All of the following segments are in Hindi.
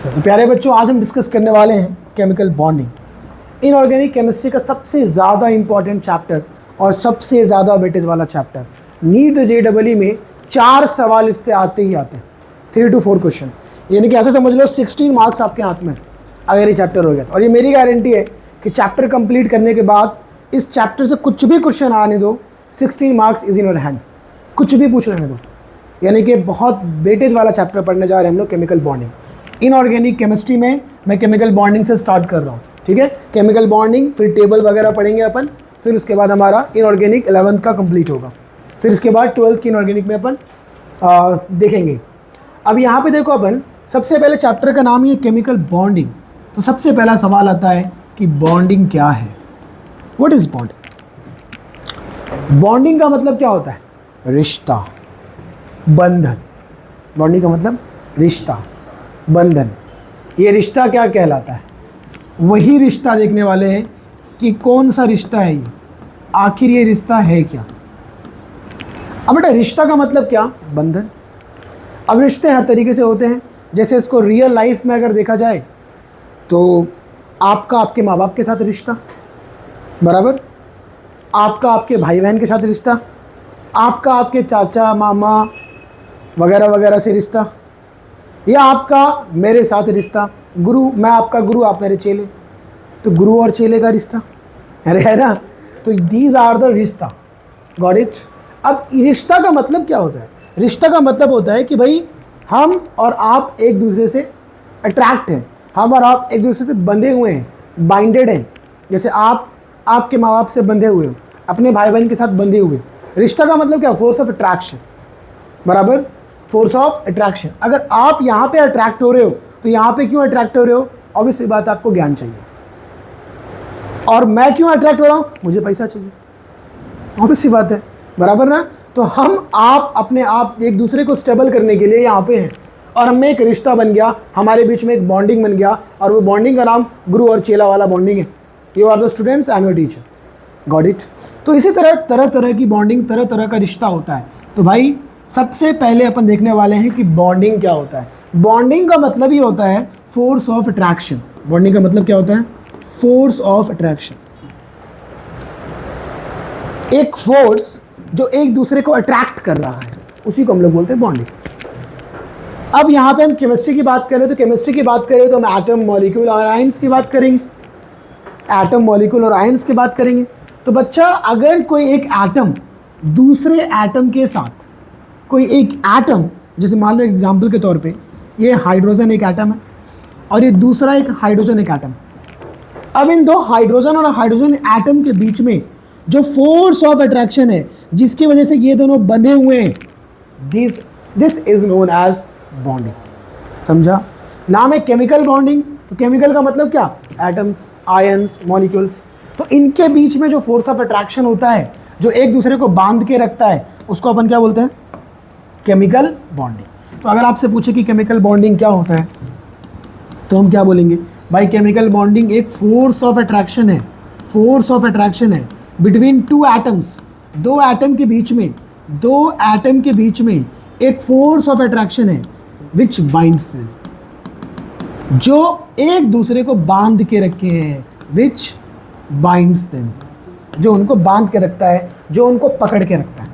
तो प्यारे बच्चों, आज हम डिस्कस करने वाले हैं केमिकल बॉन्डिंग। इनऑर्गेनिक केमिस्ट्री का सबसे ज़्यादा इंपॉर्टेंट चैप्टर और सबसे ज़्यादा वेटेज वाला चैप्टर। नीट JEE में 4 सवाल इससे आते ही आते हैं, 3 to 4 क्वेश्चन। यानी कि ऐसे समझ लो 16 मार्क्स आपके हाथ में अगर ये चैप्टर हो गया तो। और ये मेरी गारंटी है कि चैप्टर कंप्लीट करने के बाद इस चैप्टर से कुछ भी क्वेश्चन आने दो, 16 marks is in your hand, कुछ भी पूछ लेने दो। यानी कि बहुत वेटेज वाला चैप्टर पढ़ने जा रहे हैं हम लोग, केमिकल बॉन्डिंग। इनऑर्गेनिक केमिस्ट्री में मैं केमिकल बॉन्डिंग से स्टार्ट कर रहा हूँ, ठीक है। केमिकल बॉन्डिंग, फिर टेबल वगैरह पढ़ेंगे अपन, फिर उसके बाद हमारा इनऑर्गेनिक 11th का कंप्लीट होगा, फिर इसके बाद 12th की इनऑर्गेनिक में अपन देखेंगे। अब यहाँ पे देखो, अपन सबसे पहले चैप्टर का नाम ही है केमिकल बॉन्डिंग। तो सबसे पहला सवाल आता है कि बॉन्डिंग क्या है, व्हाट इज बॉन्डिंग। बॉन्डिंग का मतलब क्या होता है? रिश्ता, बंधन। बॉन्डिंग का मतलब रिश्ता, बंधन। ये रिश्ता क्या कहलाता है? वही रिश्ता देखने वाले हैं कि कौन सा रिश्ता है ये, आखिर ये रिश्ता है क्या। अब बेटा, रिश्ता का मतलब क्या? बंधन। अब रिश्ते हर तरीके से होते हैं। जैसे इसको रियल लाइफ में अगर देखा जाए तो आपका आपके माँ बाप के साथ रिश्ता, बराबर, आपका आपके भाई बहन के साथ रिश्ता, आपका आपके चाचा मामा वगैरह वगैरह से रिश्ता, या आपका मेरे साथ रिश्ता, गुरु, मैं आपका गुरु, आप मेरे चेले, तो गुरु और चेले का रिश्ता, अरे है ना। तो दीज आर द रिश्ता, गॉट इट। अब रिश्ता का मतलब क्या होता है? रिश्ता का मतलब होता है कि भाई हम और आप एक दूसरे से अट्रैक्ट हैं, हम और आप एक दूसरे से बंधे हुए हैं, बाइंडेड हैं। जैसे आप आपके माँ बाप से बंधे हुए हो, अपने भाई बहन के साथ बंधे हुए। रिश्ता का मतलब क्या? फोर्स ऑफ अट्रैक्शन, बराबर, फोर्स ऑफ अट्रैक्शन। अगर आप यहाँ पे अट्रैक्ट हो रहे हो तो यहाँ पे क्यों अट्रैक्ट हो रहे हो? ऑब्वियसली बात, आपको ज्ञान चाहिए। और मैं क्यों अट्रैक्ट हो रहा हूँ? मुझे पैसा चाहिए, ऑब्वियसली बात है, बराबर ना। तो हम आप अपने आप एक दूसरे को स्टेबल करने के लिए यहाँ पे हैं, और हमें एक रिश्ता बन गया, हमारे बीच में एक बॉन्डिंग बन गया, और वो बॉन्डिंग का नाम गुरु और चेला वाला बॉन्डिंग है। You are the students, I am your teacher, got it. तो इसी तरह तरह तरह की बॉन्डिंग, तरह तरह का रिश्ता होता है। तो भाई सबसे पहले अपन देखने वाले हैं कि बॉन्डिंग क्या होता है। बॉन्डिंग का मतलब ही होता है फोर्स ऑफ अट्रैक्शन। बॉन्डिंग का मतलब क्या होता है? Force of attraction. एक फोर्स जो एक दूसरे को अट्रैक्ट कर रहा है, उसी को हम लोग बोलते हैं बॉन्डिंग। अब यहाँ पे हम केमिस्ट्री की बात करें तो केमिस्ट्री की बात करें तो हम एटम, मॉलिक्यूल और आयंस की बात करेंगे। एटम, मॉलिक्यूल और आयंस की बात करेंगे। तो बच्चा, अगर कोई एक एटम दूसरे एटम के साथ, कोई एक एटम, जैसे मान लो एग्जांपल के तौर पे ये हाइड्रोजन एक एटम है और ये दूसरा एक हाइड्रोजन एक एटम। अब इन दो हाइड्रोजन और हाइड्रोजन एटम के बीच में जो फोर्स ऑफ अट्रैक्शन है, जिसकी वजह से ये दोनों बंधे हुए हैं, this is known as bonding. समझा? नाम है केमिकल बॉन्डिंग। तो केमिकल का मतलब क्या? Atoms, ions, molecules. तो इनके बीच में जो फोर्स ऑफ अट्रैक्शन होता है, जो एक दूसरे को बांध के रखता है, उसको अपन क्या बोलते हैं? Chemical bonding. तो अगर आपसे पूछे कि केमिकल बॉन्डिंग क्या होता है, तो हम क्या बोलेंगे? भाई केमिकल बॉन्डिंग एक फोर्स ऑफ अट्रैक्शन है, फोर्स ऑफ अट्रैक्शन है बिटवीन टू एटम्स। दो एटम के बीच में, दो एटम के बीच में एक फोर्स ऑफ अट्रैक्शन है विच बाइंड्स, जो एक दूसरे को बांध के रखे हैं, विच बाइंड्स देम, जो उनको बांध के रखता है, जो उनको पकड़ के रखता है,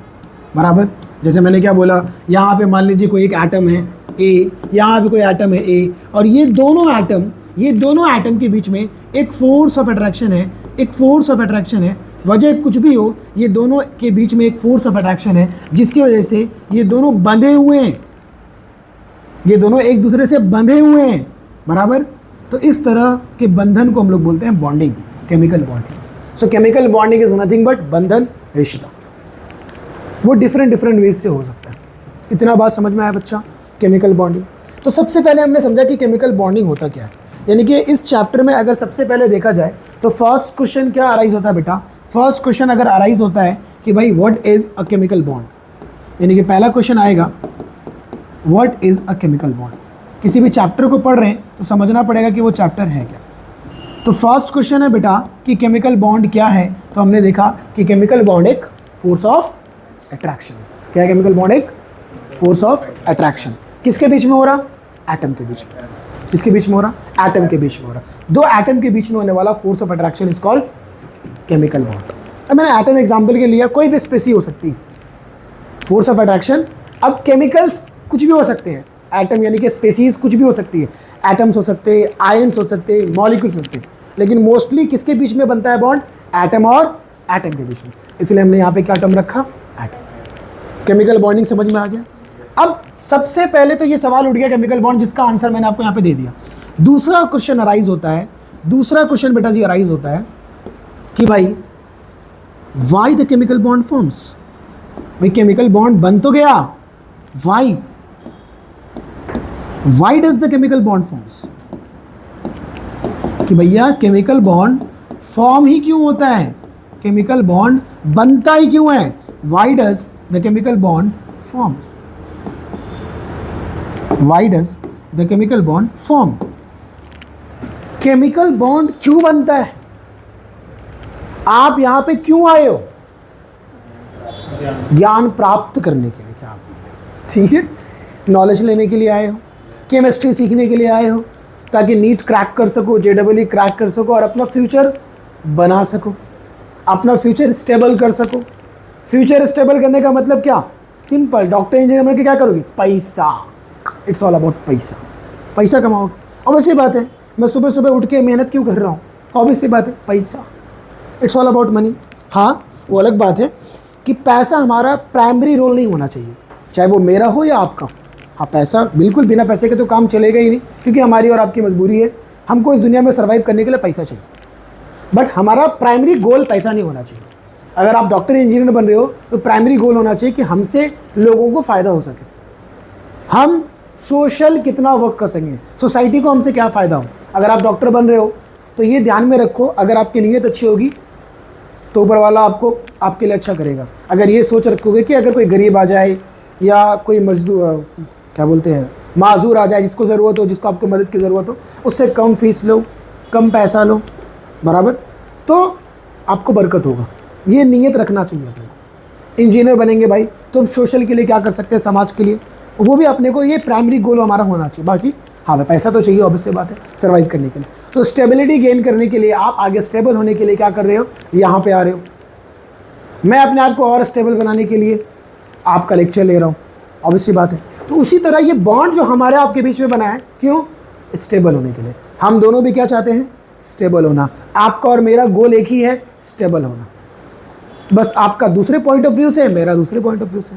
बराबर। जैसे मैंने क्या बोला, यहाँ पे मान लीजिए कोई एक एटम है ए, यहाँ पे कोई एटम है ए, और ये दोनों एटम के बीच में एक फोर्स ऑफ अट्रैक्शन है, एक फोर्स ऑफ अट्रैक्शन है। वजह कुछ भी हो, ये दोनों के बीच में एक फोर्स ऑफ अट्रैक्शन है, जिसकी वजह से ये दोनों बंधे हुए हैं, ये दोनों एक दूसरे से बंधे हुए हैं, बराबर। तो इस तरह के बंधन को हम लोग बोलते हैं bonding, chemical bonding. So chemical bonding is nothing but बंधन, रिश्ता। वो डिफरेंट वेज से हो सकता है। इतना बात समझ में आया बच्चा? Chemical bonding. तो सबसे पहले हमने समझा कि केमिकल बॉन्डिंग होता क्या है। यानी कि इस चैप्टर में अगर सबसे पहले देखा जाए तो फर्स्ट क्वेश्चन क्या अराइज होता है बेटा? फर्स्ट क्वेश्चन अगर अराइज होता है कि भाई what is a chemical bond, यानी कि पहला क्वेश्चन आएगा what is a chemical bond. किसी भी चैप्टर को पढ़ रहे हैं तो समझना पड़ेगा कि वो चैप्टर है क्या। तो फर्स्ट क्वेश्चन है बेटा कि केमिकल बॉन्ड क्या है। तो हमने देखा कि केमिकल बॉन्ड एक फोर्स ऑफ अट्रैक्शन। क्या है केमिकल बॉन्ड? एक फोर्स ऑफ अट्रैक्शन। किसके बीच में हो रहा? एटम के बीच में। किसके बीच में हो रहा? एटम के बीच में हो रहा। दो एटम के बीच में होने वाला force of attraction is called chemical bond. अब मैंने एटम एग्जांपल के लिया, कोई भी स्पेसी हो सकती है फोर्स ऑफ अट्रैक्शन। अब केमिकल्स कुछ भी हो सकते हैं, एटम यानी कि स्पेसीज कुछ भी हो सकती है, एटम्स हो सकते हैं, आयन्स हो सकते हैं, मॉलिक्यूल्स हो सकते हैं, लेकिन मोस्टली किसके बीच में बनता है बॉन्ड? एटम और एटम के बीच में। इसलिए हमने यहाँ पे क्या टर्म रखा? एटम। केमिकल बॉन्डिंग समझ में आ गया। अब सबसे पहले तो ये सवाल उठ गया केमिकल बॉन्ड, जिसका आंसर मैंने आपको यहाँ पे दे दिया। दूसरा क्वेश्चन अराइज होता है, दूसरा क्वेश्चन बेटा जी अराइज होता है कि भाई why the chemical bond forms. भाई केमिकल बॉन्ड बन तो गया, why does the chemical bond forms? कि भैया केमिकल बॉन्ड फॉर्म ही क्यों होता है, केमिकल बॉन्ड बनता ही क्यों है? Why does the chemical bond form? Why does the chemical bond form? Chemical bond क्यों बनता है? आप यहां पे क्यों आए हो? ज्ञान प्राप्त करने के लिए। क्या आप, ठीक है, नॉलेज लेने के लिए आए हो, केमिस्ट्री सीखने के लिए आए हो, ताकि नीट क्रैक कर सको, जेडब्ल्यू क्रैक कर सको और अपना फ्यूचर बना सको, अपना फ्यूचर स्टेबल कर सको। फ्यूचर स्टेबल करने का मतलब क्या? सिंपल, डॉक्टर इंजीनियर बनकर क्या करोगे? पैसा। इट्स ऑल अबाउट पैसा। पैसा कमाओगे। ऑब्वियस सी बात है, मैं सुबह सुबह उठ के मेहनत क्यों कर रहा हूँ? ऑब्वियस सी बात है, पैसा। It's all about money. हाँ, वो अलग बात है कि पैसा हमारा प्राइमरी रोल नहीं होना चाहिए, चाहे वो मेरा हो या आपका। हाँ, पैसा बिल्कुल, बिना पैसे के तो काम चलेगा ही नहीं, क्योंकि हमारी और आपकी मजबूरी है, हमको इस दुनिया में सर्वाइव करने के लिए पैसा चाहिए। बट हमारा प्राइमरी गोल पैसा नहीं होना चाहिए। अगर आप डॉक्टर इंजीनियर बन रहे हो तो प्राइमरी गोल होना चाहिए कि हमसे लोगों को फ़ायदा हो सके, हम सोशल कितना वर्क कर सकें, सोसाइटी को हमसे क्या फ़ायदा हो। अगर आप डॉक्टर बन रहे हो तो ये ध्यान में रखो, अगर आपकी नीयत अच्छी होगी तो ऊपर वाला आपको आपके लिए अच्छा करेगा। अगर ये सोच रखोगे कि अगर कोई गरीब आ जाए या कोई मजदूर, क्या बोलते हैं, माजूर आ जाए, जिसको ज़रूरत हो, जिसको आपको मदद की ज़रूरत हो, उससे कम फीस लो, कम पैसा लो, बराबर, तो आपको बरकत होगा। ये नीयत रखना चाहिए अपने को। इंजीनियर बनेंगे भाई तो हम सोशल के लिए क्या कर सकते हैं, समाज के लिए, वो भी अपने को, ये प्राइमरी गोल हमारा होना चाहिए। बाकी हाँ भाई पैसा तो चाहिए, ऑब्वियस सी बात है, सर्वाइव करने के लिए। तो स्टेबिलिटी गेन करने के लिए, आप आगे स्टेबल होने के लिए क्या कर रहे हो? यहाँ पे आ रहे हो। मैं अपने आप को और स्टेबल बनाने के लिए आपका लेक्चर ले रहा हूँ, ऑब्वियस सी बात है। तो उसी तरह ये बॉन्ड जो हमारे आपके बीच में बना है, क्यों? स्टेबल होने के लिए। हम दोनों भी क्या चाहते हैं? स्टेबल होना। आपका और मेरा गोल एक ही है, स्टेबल होना। बस आपका दूसरे पॉइंट ऑफ व्यू से, मेरा दूसरे पॉइंट ऑफ व्यू से।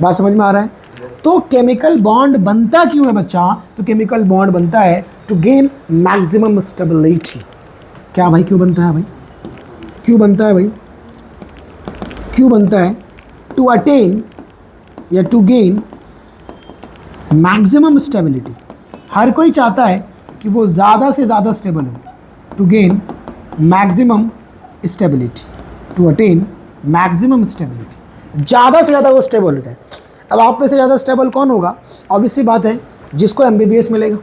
बात समझ में आ रहा है? तो केमिकल बॉन्ड बनता क्यों है बच्चा? तो केमिकल बॉन्ड बनता है टू गेन मैक्सिमम स्टेबिलिटी। क्या भाई, क्यों बनता है भाई? क्यों बनता है भाई? क्यों बनता है? टू अटेन या टू गेन मैक्सिमम स्टेबिलिटी। हर कोई चाहता है कि वो ज़्यादा से ज़्यादा स्टेबल हो। To gain maximum stability, to attain maximum stability, ज़्यादा से ज़्यादा वो स्टेबल होता है। अब आप में से ज़्यादा स्टेबल कौन होगा? ऑब्वियस सी बात है, जिसको MBBS मिलेगा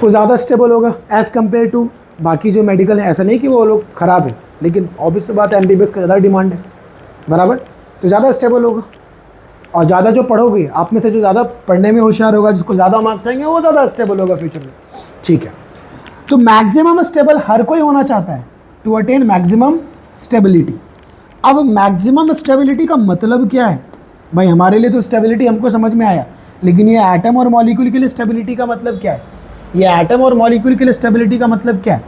वो ज़्यादा स्टेबल होगा एज़ कम्पेयर टू बाकी जो मेडिकल है। ऐसा नहीं कि वो लोग ख़राब है, लेकिन ऑब्वियस सी बात है MBBS का ज़्यादा डिमांड है, बराबर, तो ज़्यादा स्टेबल होगा। और ज़्यादा जो पढ़ोगे, आप में से जो ज़्यादा पढ़ने में होशियार होगा, जिसको ज़्यादा मार्क्स आएंगे, वो ज़्यादा स्टेबल होगा फ्यूचर में। ठीक है, तो मैक्सिमम स्टेबल हर कोई होना चाहता है, टू अटेन मैक्सिमम स्टेबिलिटी। अब मैक्सिमम स्टेबिलिटी का मतलब क्या है भाई? हमारे लिए तो स्टेबिलिटी हमको समझ में आया, लेकिन ये एटम और मॉलिक्यूल के लिए स्टेबिलिटी का मतलब क्या है? ये एटम और मॉलिक्यूल के लिए स्टेबिलिटी का मतलब क्या है?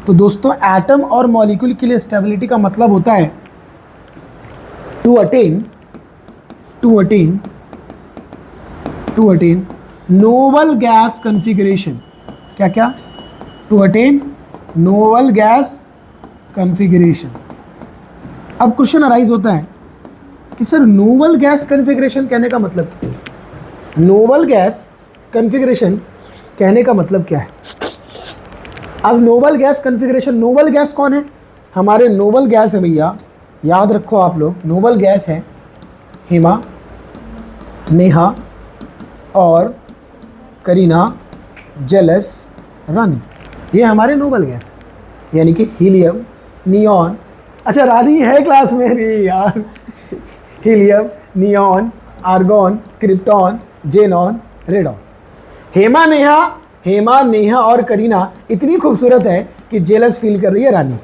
तो दोस्तों, एटम और मॉलिक्यूल के लिए स्टेबिलिटी का मतलब होता है to attain noble gas configuration. क्या क्या? To attain noble gas configuration. अब क्वेश्चन अराइज होता है कि सर नोवल गैस कॉन्फ़िगरेशन कहने का मतलब क्या है? नोवल गैस कॉन्फ़िगरेशन कहने का मतलब क्या है? अब novel gas configuration, novel gas कौन है? हमारे नोवल गैस है भैया, याद रखो आप लोग, नोवल गैस है हिमा, नेहा और करीना, जेलस, रानी। ये हमारे नोबल गैस, यानी कि हीलियम, नियॉन। अच्छा, रानी है क्लास में भी यार। Helium, neon, argon, krypton, xenon, radon. Hema Neha और करीना इतनी खूबसूरत है कि जेलस फील कर रही है रानी।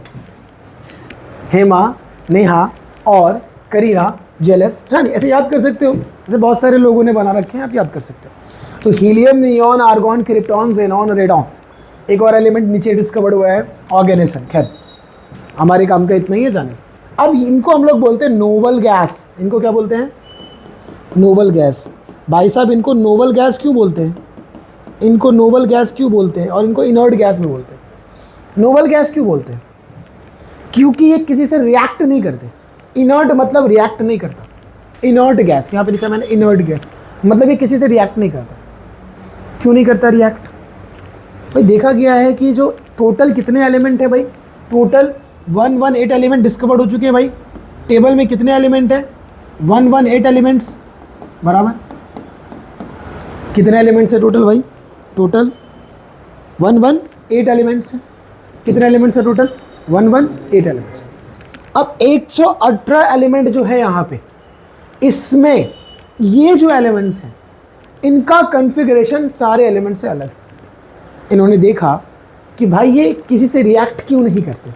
हेमा नेहा और करीना जेलस रानी, ऐसे याद कर सकते हो, ऐसे बहुत सारे लोगों ने बना रखे हैं, आप याद कर सकते हो। तो helium, neon, argon, krypton, xenon, radon, एक और एलिमेंट नीचे डिस्कवर्ड हुआ है ऑर्गेनिज्म। खैर हमारे काम का इतना ही है जाने। अब इनको हम लोग बोलते हैं नोवल गैस। इनको क्या बोलते हैं? Novel gas. भाई साहब इनको नोवल गैस क्यों बोलते हैं? इनको नोवल गैस क्यों बोलते हैं और इनको इनर्ट गैस भी बोलते हैं? नोवल गैस क्यों बोलते हैं? क्योंकि ये किसी से रिएक्ट नहीं करते। इनर्ट मतलब रिएक्ट नहीं करता। इनर्ट गैस, यहाँ पे लिखा मैंने इनर्ट गैस, मतलब ये किसी से रिएक्ट नहीं करता। क्यों नहीं करता रिएक्ट? भाई देखा गया है कि जो टोटल कितने एलिमेंट है भाई, टोटल 118 एलिमेंट डिस्कवर्ड हो चुके हैं भाई। टेबल में कितने एलिमेंट है? 118 एलिमेंट्स बराबर कितने एलिमेंट्स है टोटल भाई? टोटल 118 एलिमेंट्स है। कितने एलिमेंट्स है टोटल? 118 एलिमेंट्स। अब 118 एलिमेंट जो है यहाँ पे, इसमें ये जो एलिमेंट्स हैं इनका कॉन्फ़िगरेशन सारे एलिमेंट से अलग है। इन्होंने देखा कि भाई ये किसी से रिएक्ट क्यों नहीं करते,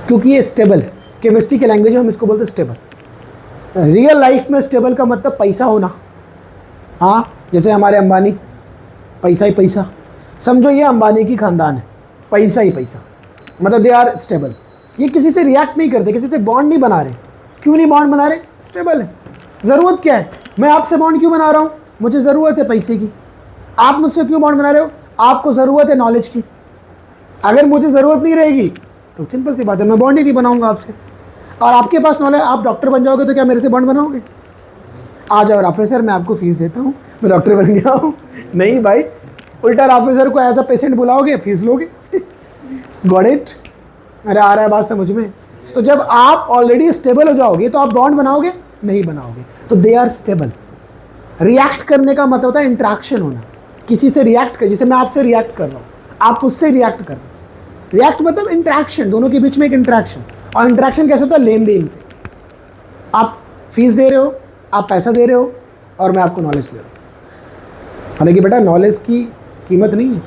क्योंकि ये स्टेबल है। केमिस्ट्री के लैंग्वेज में हम इसको बोलते हैं स्टेबल। रियल लाइफ में स्टेबल का मतलब पैसा होना। हाँ, जैसे हमारे अंबानी, पैसा ही पैसा, समझो ये अंबानी की खानदान है, पैसा ही पैसा, मतलब दे आर स्टेबल। ये किसी से रिएक्ट नहीं करते, किसी से बॉन्ड नहीं बना रहे। क्यों नहीं बॉन्ड बना रहे? स्टेबल है। ज़रूरत क्या है? मैं आपसे बॉन्ड क्यों बना रहा हूँ? मुझे ज़रूरत है पैसे की। आप मुझसे क्यों बॉन्ड बना रहे हो? आपको ज़रूरत है नॉलेज की। अगर मुझे ज़रूरत नहीं रहेगी तो सिंपल सी बात है, मैं बॉन्ड ही नहीं बनाऊंगा आपसे। और आपके पास नॉलेज, आप डॉक्टर बन जाओगे तो क्या मेरे से बॉन्ड बनाओगे? आ जाओ राफे सर, मैं आपको फीस देता हूँ, मैं डॉक्टर बन गया हूँ। नहीं भाई, उल्टा राफे सर को एज अ पेशेंट बुलाओगे, फीस लोगे। Got it? अरे आ रहा है बात समझ में? तो जब आप ऑलरेडी स्टेबल हो जाओगे तो आप बॉन्ड बनाओगे नहीं बनाओगे। तो दे आर स्टेबल। रिएक्ट करने का मतलब होता है इंट्रैक्शन होना, किसी से रिएक्ट कर, जैसे मैं आपसे रिएक्ट कर रहा हूँ, आप उससे रिएक्ट कर रहे हो। रिएक्ट मतलब इंट्रैक्शन, दोनों के बीच में एक इंट्रैक्शन। और इंट्रैक्शन कैसे होता है? लेन देन से। आप फीस दे रहे हो, आप पैसा दे रहे हो, और मैं आपको नॉलेज दे रहा हूँ। हालांकि बेटा नॉलेज की कीमत नहीं है,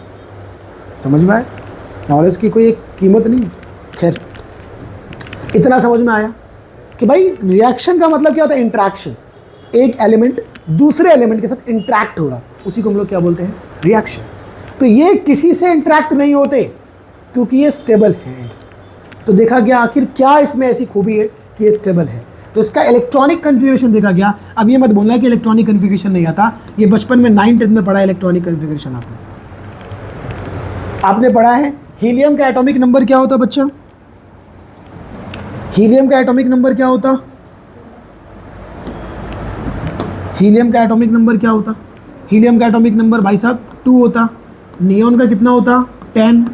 समझ में आया? नॉलेज की कोई एक कीमत नहीं है। खैर इतना समझ में आया कि भाई रिएक्शन का मतलब क्या होता है? इंट्रैक्शन। एक एलिमेंट दूसरे एलिमेंट के साथ इंट्रैक्ट हो रहा, उसी को हम लोग क्या बोलते हैं? रिएक्शन। तो ये किसी से इंट्रैक्ट नहीं होते क्योंकि ये स्टेबल है। तो देखा गया आखिर क्या इसमें ऐसी खूबी है कि ये स्टेबल है। तो इसका इलेक्ट्रॉनिक कन्फिगरेशन देखा गया। अब ये मत बोलना कि इलेक्ट्रॉनिक कन्फिगरेशन नहीं आता, ये बचपन में 9th 10th में पढ़ा है इलेक्ट्रॉनिक कन्फिगरेशन। आपने पढ़ा है हीलियम का एटॉमिक नंबर क्या होता बच्चा? हीलियम का एटॉमिक नंबर क्या होता? हीलियम का एटॉमिक नंबर क्या होता? हीलियम का एटॉमिक नंबर भाई साहब 2 होता। नियॉन का कितना होता? 10।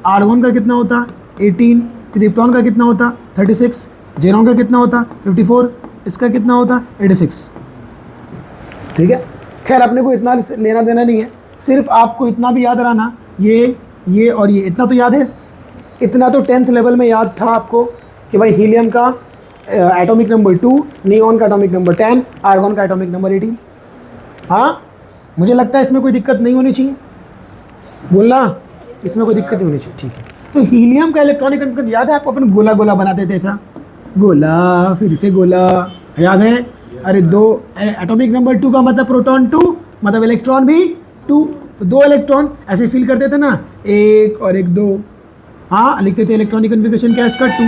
आर्गॉन का कितना होता? 18। क्रिप्टॉन का कितना होता? 36। जेनॉन का कितना होता? 54। इसका कितना होता? 86। ठीक है। खैर अपने को इतना लेना देना नहीं है, सिर्फ आपको इतना भी याद रहना, ये और ये इतना तो याद है। इतना तो 10th लेवल में याद था आपको कि भाई हीलियम का एटॉमिक नंबर 2, नियॉन का एटॉमिक नंबर 10, आर्गॉन का एटॉमिक नंबर 18। हाँ, मुझे लगता है इसमें कोई दिक्कत नहीं होनी चाहिए, बोलना इसमें कोई दिक्कत नहीं होनी चाहिए। ठीक है। तो हीलियम का इलेक्ट्रॉनिक कन्फिगरेशन याद है आपको? अपन गोला गोला बनाते थे, ऐसा गोला फिर से गोला, याद है? अरे 2 एटॉमिक नंबर 2 का मतलब प्रोटॉन 2, मतलब इलेक्ट्रॉन भी 2। तो 2 इलेक्ट्रॉन ऐसे फिल करते थे ना, 1 और 1 2। हाँ, लिखते थे इलेक्ट्रॉनिक कन्फिगरेशन क्या इसका? 2।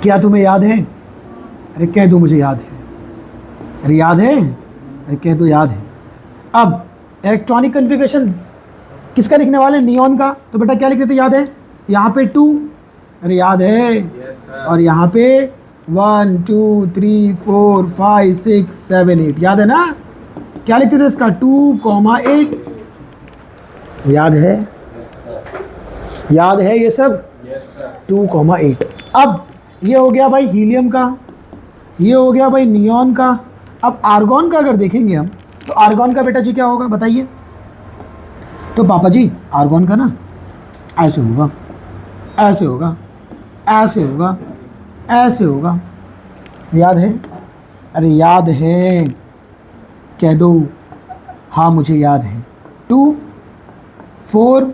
क्या तुम्हें याद है? अरे कह दो मुझे याद है। अरे याद है? अरे कह दो याद है। अब इलेक्ट्रॉनिक कन्फिगरेशन किसका लिखने वाले? नियॉन का। तो बेटा क्या लिख रहे थे? याद है? यहाँ पे 2, अरे याद है? और यहाँ पे 1 2 3 4 5 6 7 8, याद है ना? क्या लिखते थे इसका? 2,8। याद है? याद है ये सब? 2,8। अब ये हो गया भाई हीलियम का, ये हो गया भाई नियॉन का। अब आर्गॉन का अगर देखेंगे हम, तो आर्गॉन का बेटा जी क्या होगा बताइए? तो पापा जी आर्गॉन का ना ऐसे होगा, ऐसे होगा, ऐसे होगा, ऐसे होगा। याद है? अरे याद है? कह दो। हाँ मुझे याद है, 2 4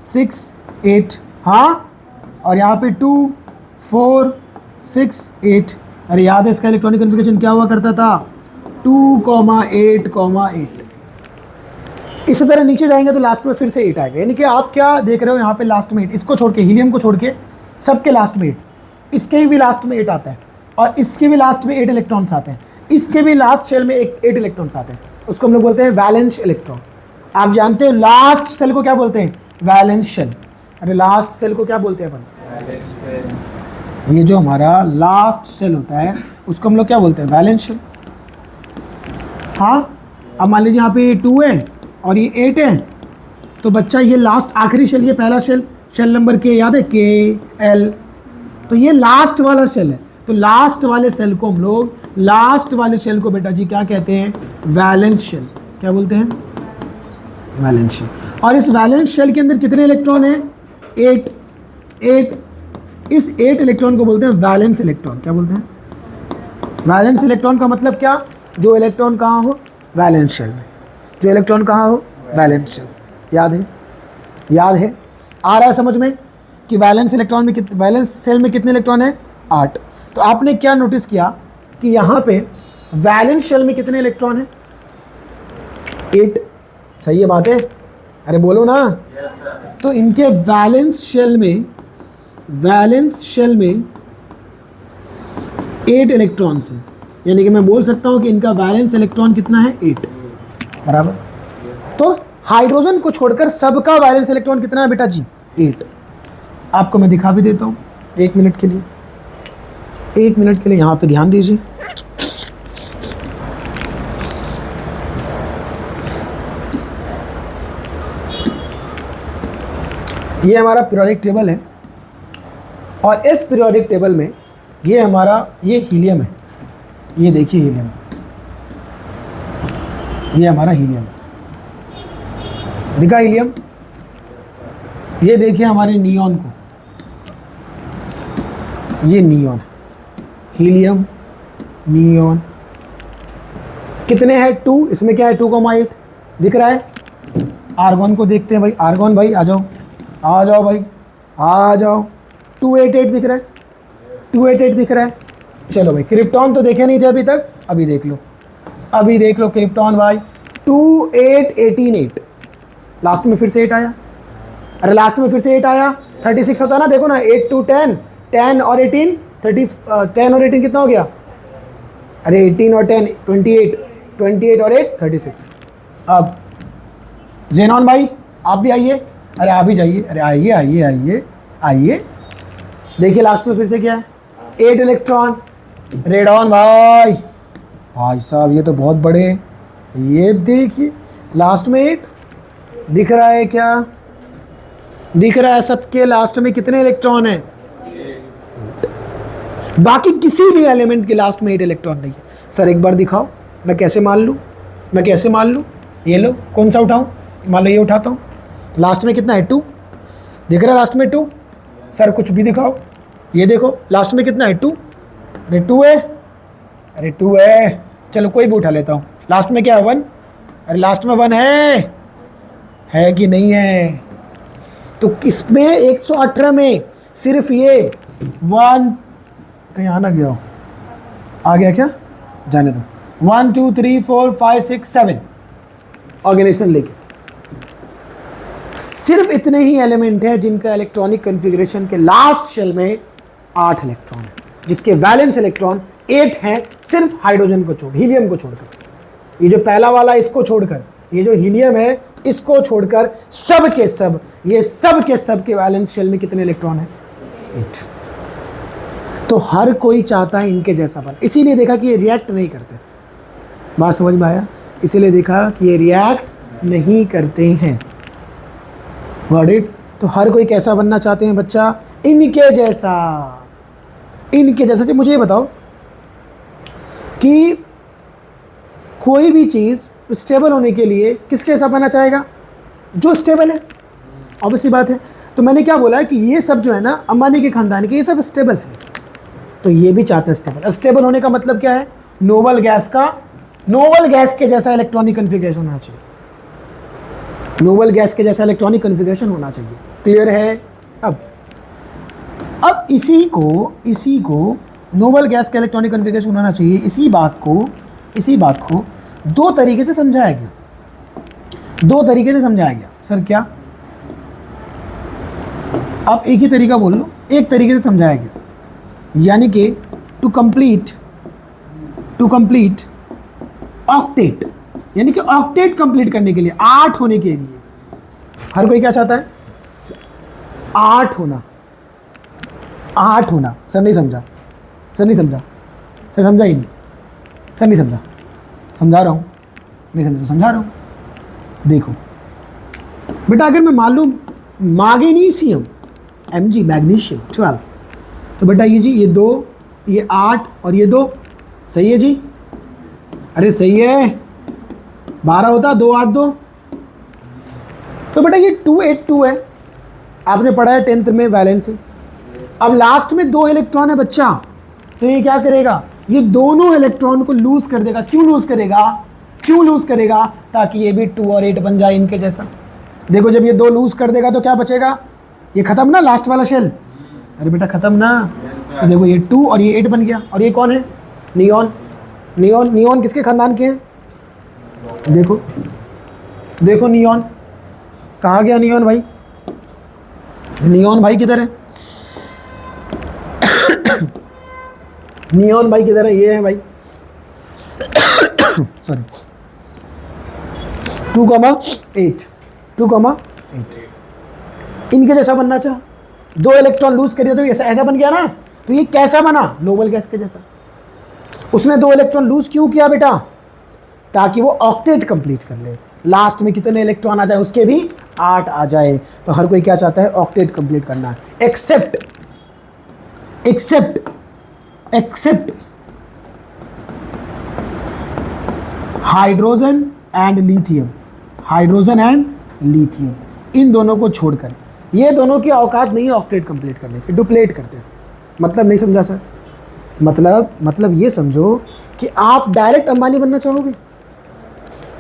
6 8, हाँ, और यहाँ पे 2 4 6 8। अरे याद है इसका इलेक्ट्रॉनिक कन्फिगरेशन क्या हुआ करता था, 2,8,8। इसी तरह नीचे जाएंगे तो लास्ट में फिर से 8 आएगा। यानी कि आप क्या देख रहे हो यहाँ पे लास्ट में 8, इसको छोड़ के, हीलियम को छोड़ के सबके लास्ट में 8, इसके भी लास्ट में 8 आता है, और इसके भी लास्ट में 8 इलेक्ट्रॉन्स आते हैं, इसके भी लास्ट शेल में 8 इलेक्ट्रॉन्स आते हैं। उसको हम लोग बोलते हैं वैलेंस इलेक्ट्रॉन। आप जानते हो लास्ट सेल को क्या बोलते हैं, वैलेंस शेल। अरे लास्ट सेल को क्या बोलते हैं अपन, ये जो हमारा लास्ट सेल होता है उसको हम लोग क्या बोलते हैं, वैलेंस शेल। हाँ, अब मान लीजिए यहाँ पे 2 है और ये 8 है, तो बच्चा ये लास्ट आखिरी शेल, ये पहला शेल, शेल नंबर के याद है, KL, तो ये लास्ट वाला शेल है। तो लास्ट वाले सेल को हम लोग, लास्ट वाले शेल को बेटा जी क्या कहते हैं, वैलेंस शेल। क्या बोलते हैं, वैलेंस शेल। और इस वैलेंस शेल के अंदर कितने इलेक्ट्रॉन हैं, 8 8। इस 8 इलेक्ट्रॉन को बोलते हैं वैलेंस इलेक्ट्रॉन। क्या बोलते हैं, वैलेंस इलेक्ट्रॉन का मतलब क्या, जो इलेक्ट्रॉन कहाँ हो, वैलेंस शेल में। जो इलेक्ट्रॉन कहाँ हो, वैलेंस शेल। याद है, याद है, आ रहा है समझ में कि वैलेंस इलेक्ट्रॉन में वैलेंस सेल में कितने इलेक्ट्रॉन हैं, 8। तो आपने क्या नोटिस किया कि यहाँ पे वैलेंस शेल में कितने इलेक्ट्रॉन हैं, 8। सही है बात है, अरे बोलो ना। तो इनके वैलेंस शेल में 8 इलेक्ट्रॉन्स हैं। यानी कि मैं बोल सकता हूँ कि इनका वैलेंस इलेक्ट्रॉन कितना है, 8, बराबर। तो हाइड्रोजन को छोड़कर सबका वैलेंस इलेक्ट्रॉन कितना है बेटा जी, 8। आपको मैं दिखा भी देता हूँ 1 मिनट के लिए, 1 मिनट के लिए यहाँ पे ध्यान दीजिए। ये हमारा पीरियोडिक टेबल है, और इस पीरियोडिक टेबल में ये हमारा, ये हीलियम है, ये देखिए हीलियम, ये हमारा हीलियम दिखा, हीलियम। ये देखिए हमारे नियॉन को, ये नियॉन, हीलियम, नियॉन कितने हैं, 2। इसमें क्या है, 2,8 दिख रहा है। आर्गन को देखते हैं भाई, आर्गन भाई आ जाओ, आ जाओ भाई, आ जाओ, 288 दिख रहा है, 288 दिख रहा है। चलो भाई, क्रिप्टॉन तो देखे नहीं थे अभी तक, अभी देख लो, अभी देख लो क्रिप्टॉन भाई, 2,8,18,8। लास्ट में फिर से 8 आया, अरे लास्ट में फिर से 8 आया, 36 होता है ना, देखो ना, 8 to 10, 10 और 18, 10 और 18 कितना हो गया, अरे 18 और 10 28, 28 और 8 36। अब जेनॉन भाई आप भी आइए, अरे आप भी जाइए, अरे आइए आइए आइए आइए। देखिए लास्ट में फिर से क्या है, 8 इलेक्ट्रॉन। रेडॉन भाई, भाई साहब ये तो बहुत बड़े हैं, ये देखिए लास्ट में 8 दिख रहा है, क्या दिख रहा है, सबके लास्ट में कितने इलेक्ट्रॉन हैं, 8। बाकी किसी भी एलिमेंट के लास्ट में 8 इलेक्ट्रॉन नहीं है। सर एक बार दिखाओ, मैं कैसे मान लूँ, मैं कैसे मान लूँ, ये लो, कौन सा उठाऊँ, मान लो ये उठाता हूँ, लास्ट में कितना है, 2 दिख रहा है, लास्ट में 2। सर कुछ भी दिखाओ, ये देखो लास्ट में कितना है, 2, अरे 2 है, अरे 2 है, चलो कोई भी उठा लेता हूँ। लास्ट में क्या है, 1, अरे लास्ट में 1 है कि नहीं है। तो किसमें 118 में सिर्फ ये 1, कहीं आना गया हो, आ गया क्या, जाने दो। 1 2 3 4 5 6 7 ऑर्गेनाइजेशन लेके सिर्फ इतने ही एलिमेंट हैं जिनका इलेक्ट्रॉनिक कॉन्फ़िगरेशन के लास्ट शेल में 8 इलेक्ट्रॉन है, जिसके वैलेंस इलेक्ट्रॉन 8 हैं, सिर्फ हाइड्रोजन को छोड़, हीलियम को छोड़कर। ये जो पहला वाला इसको छोड़कर, ये जो हीलियम है इसको छोड़कर, सब के सब, ये सब के सब के वैलेंस शेल में कितने इलेक्ट्रॉन हैं, 8। तो हर कोई चाहता है इनके जैसा बन, इसीलिए देखा कि ये रिएक्ट नहीं करते। बात समझ में आया, इसीलिए देखा कि ये रिएक्ट नहीं करते हैं। Got it. तो हर कोई कैसा बनना चाहते हैं बच्चा, इनके जैसा, इनके जैसा। मुझे ये बताओ कि कोई भी चीज़ स्टेबल होने के लिए किसके जैसा बनना चाहेगा, जो स्टेबल है, ऑब्वियसली बात है। तो मैंने क्या बोला है कि ये सब जो है ना अंबानी के खानदान के, ये सब स्टेबल है, तो ये भी चाहते हैं स्टेबल। स्टेबल होने का मतलब क्या है, नोबल गैस का, नोबल गैस के जैसा इलेक्ट्रॉनिक कॉन्फ़िगरेशन होना चाहिए। नोबल गैस के जैसा इलेक्ट्रॉनिक कॉन्फ़िगरेशन होना चाहिए। क्लियर है? अब इसी को नोबल गैस का इलेक्ट्रॉनिक कॉन्फ़िगरेशन होना चाहिए, इसी बात को दो तरीके से समझाया गया। सर क्या? आप एक ही तरीका बोल लो, एक तरीके से समझाया गया, यानी कि टू कंप्लीट ऑक्टेट, यानी कि ऑक्टेट कंप्लीट करने के लिए, 8 होने के लिए हर कोई क्या चाहता है? 8 होना। सर नहीं समझा, सर समझा ही नहीं, सर नहीं समझा, समझा रहा हूँ, नहीं समझा, समझा रहा हूँ। देखो बेटा, अगर मैं मालूम मैग्नीशियम Mg मैग्नीशियम 12, तो बेटा ये जी, ये 2, ये 8 और ये 2, सही है जी? अरे सही है, 12 होता, 2 8 2। तो बेटा ये 282 है, आपने पढ़ा है 10th में वैलेंसी। अब लास्ट में 2 इलेक्ट्रॉन है बच्चा, तो ये क्या करेगा? ये दोनों इलेक्ट्रॉन को लूज कर देगा। क्यों लूज करेगा? ताकि ये भी 2 और 8 बन जाए इनके जैसा। देखो जब ये 2 लूज कर देगा तो क्या बचेगा? ये खत्म ना, लास्ट वाला शेल। अरे बेटा खत्म ना, तो देखो ये 2 और ये 8 बन गया। और ये कौन है? नियॉन किसके खानदान के हैं? देखो नियॉन कहाँ गया? नियॉन भाई किधर है? नियॉन भाई किधर है? ये है भाई, सॉरी, 2,8 इनके जैसा बनना चाह। 2 इलेक्ट्रॉन लूज कर दिया तो ऐसा बन गया ना। तो ये कैसा बना? नोबल गैस के जैसा। उसने 2 इलेक्ट्रॉन लूज क्यों किया बेटा? ताकि वो ऑक्टेट कंप्लीट कर ले, लास्ट में कितने इलेक्ट्रॉन आ जाए, उसके भी 8 आ जाए। तो हर कोई क्या चाहता है? ऑक्टेट कंप्लीट करना है, एक्सेप्ट हाइड्रोजन एंड लिथियम, इन दोनों को छोड़कर। ये दोनों की औकात नहीं है ऑक्टेट कंप्लीट करने की, डुप्लेट करते हैं। मतलब नहीं समझा सर? मतलब ये समझो कि आप डायरेक्ट अंबानी बनना चाहोगे,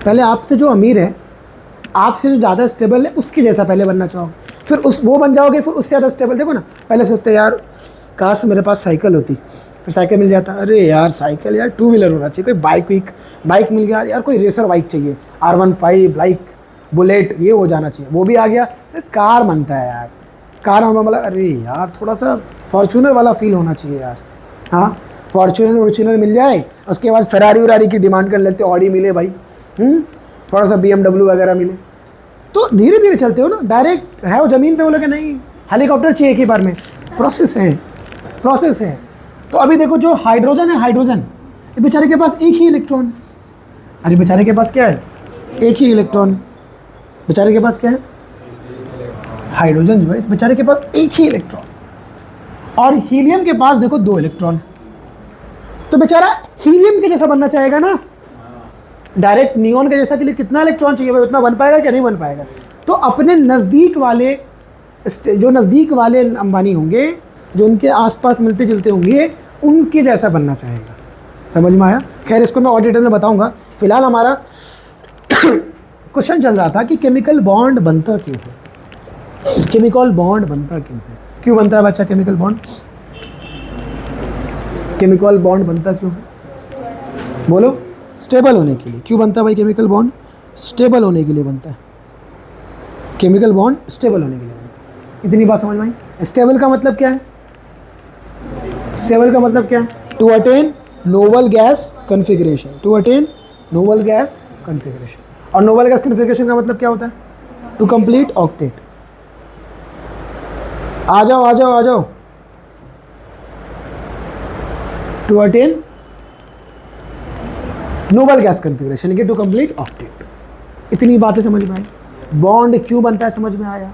पहले आपसे जो अमीर है, आपसे जो ज़्यादा स्टेबल है, उसके जैसा पहले बनना चाहोगे, फिर वो बन जाओगे, फिर उससे ज़्यादा स्टेबल। देखो ना, पहले सोचते यार काश मेरे पास साइकिल होती, फिर साइकिल मिल जाता, अरे यार साइकिल, यार 2 व्हीलर होना चाहिए, कोई बाइक मिल गया, यार कोई रेसर बाइक चाहिए, R15 बाइक, बुलेट, ये हो जाना चाहिए, वो भी आ गया, कार बनता है यार, कार हमें बोला, अरे यार थोड़ा सा फॉर्च्यूनर वाला फील होना चाहिए यार। हाँ, फॉर्च्यूनर मिल जाए, उसके बाद फरारी की डिमांड करने लगते, ऑडी मिले भाई, थोड़ा सा BMW वगैरह मिले, तो धीरे धीरे चलते हो ना। डायरेक्ट है वो ज़मीन पे बोलोगे नहीं, हेलीकॉप्टर चाहिए एक ही बार में, प्रोसेस है। तो अभी देखो जो हाइड्रोजन है, ये बेचारे के पास एक ही इलेक्ट्रॉन है। अरे बेचारे के पास क्या है? एक ही इलेक्ट्रॉन। बेचारे के पास क्या है? हाइड्रोजन जो है, इस बेचारे के पास एक ही इलेक्ट्रॉन। और हीलियम के पास देखो 2 इलेक्ट्रॉन। तो बेचारा हीलियम के जैसा बनना चाहेगा ना, डायरेक्ट नियॉन के जैसा। के लिए कितना इलेक्ट्रॉन चाहिए भाई? उतना बन पाएगा क्या? नहीं बन पाएगा। तो अपने नज़दीक वाले अंबानी होंगे, जो उनके आसपास मिलते जुलते होंगे, उनके जैसा बनना चाहेगा। समझ में आया? खैर इसको मैं और डिटेल में बताऊंगा। फिलहाल हमारा क्वेश्चन चल रहा था कि केमिकल बॉन्ड बनता क्यों है? क्यों बनता है बच्चा केमिकल बॉन्ड? बनता क्यों है? बोलो। स्टेबल होने के लिए। क्यों बनता है भाई केमिकल बॉन्ड? स्टेबल होने के लिए बनता है। केमिकल बॉन्ड स्टेबल होने के लिए बनता है। इतनी बात समझ में आई? स्टेबल का मतलब क्या है? To attain noble gas configuration. और नोबल गैस कॉन्फ़िगरेशन का मतलब क्या होता है? To complete octet. आ जाओ। To attain noble gas configuration, लेकिन टू कंप्लीट ऑक्टेट। इतनी बातें समझ में आई। बॉन्ड क्यों बनता है समझ में आया,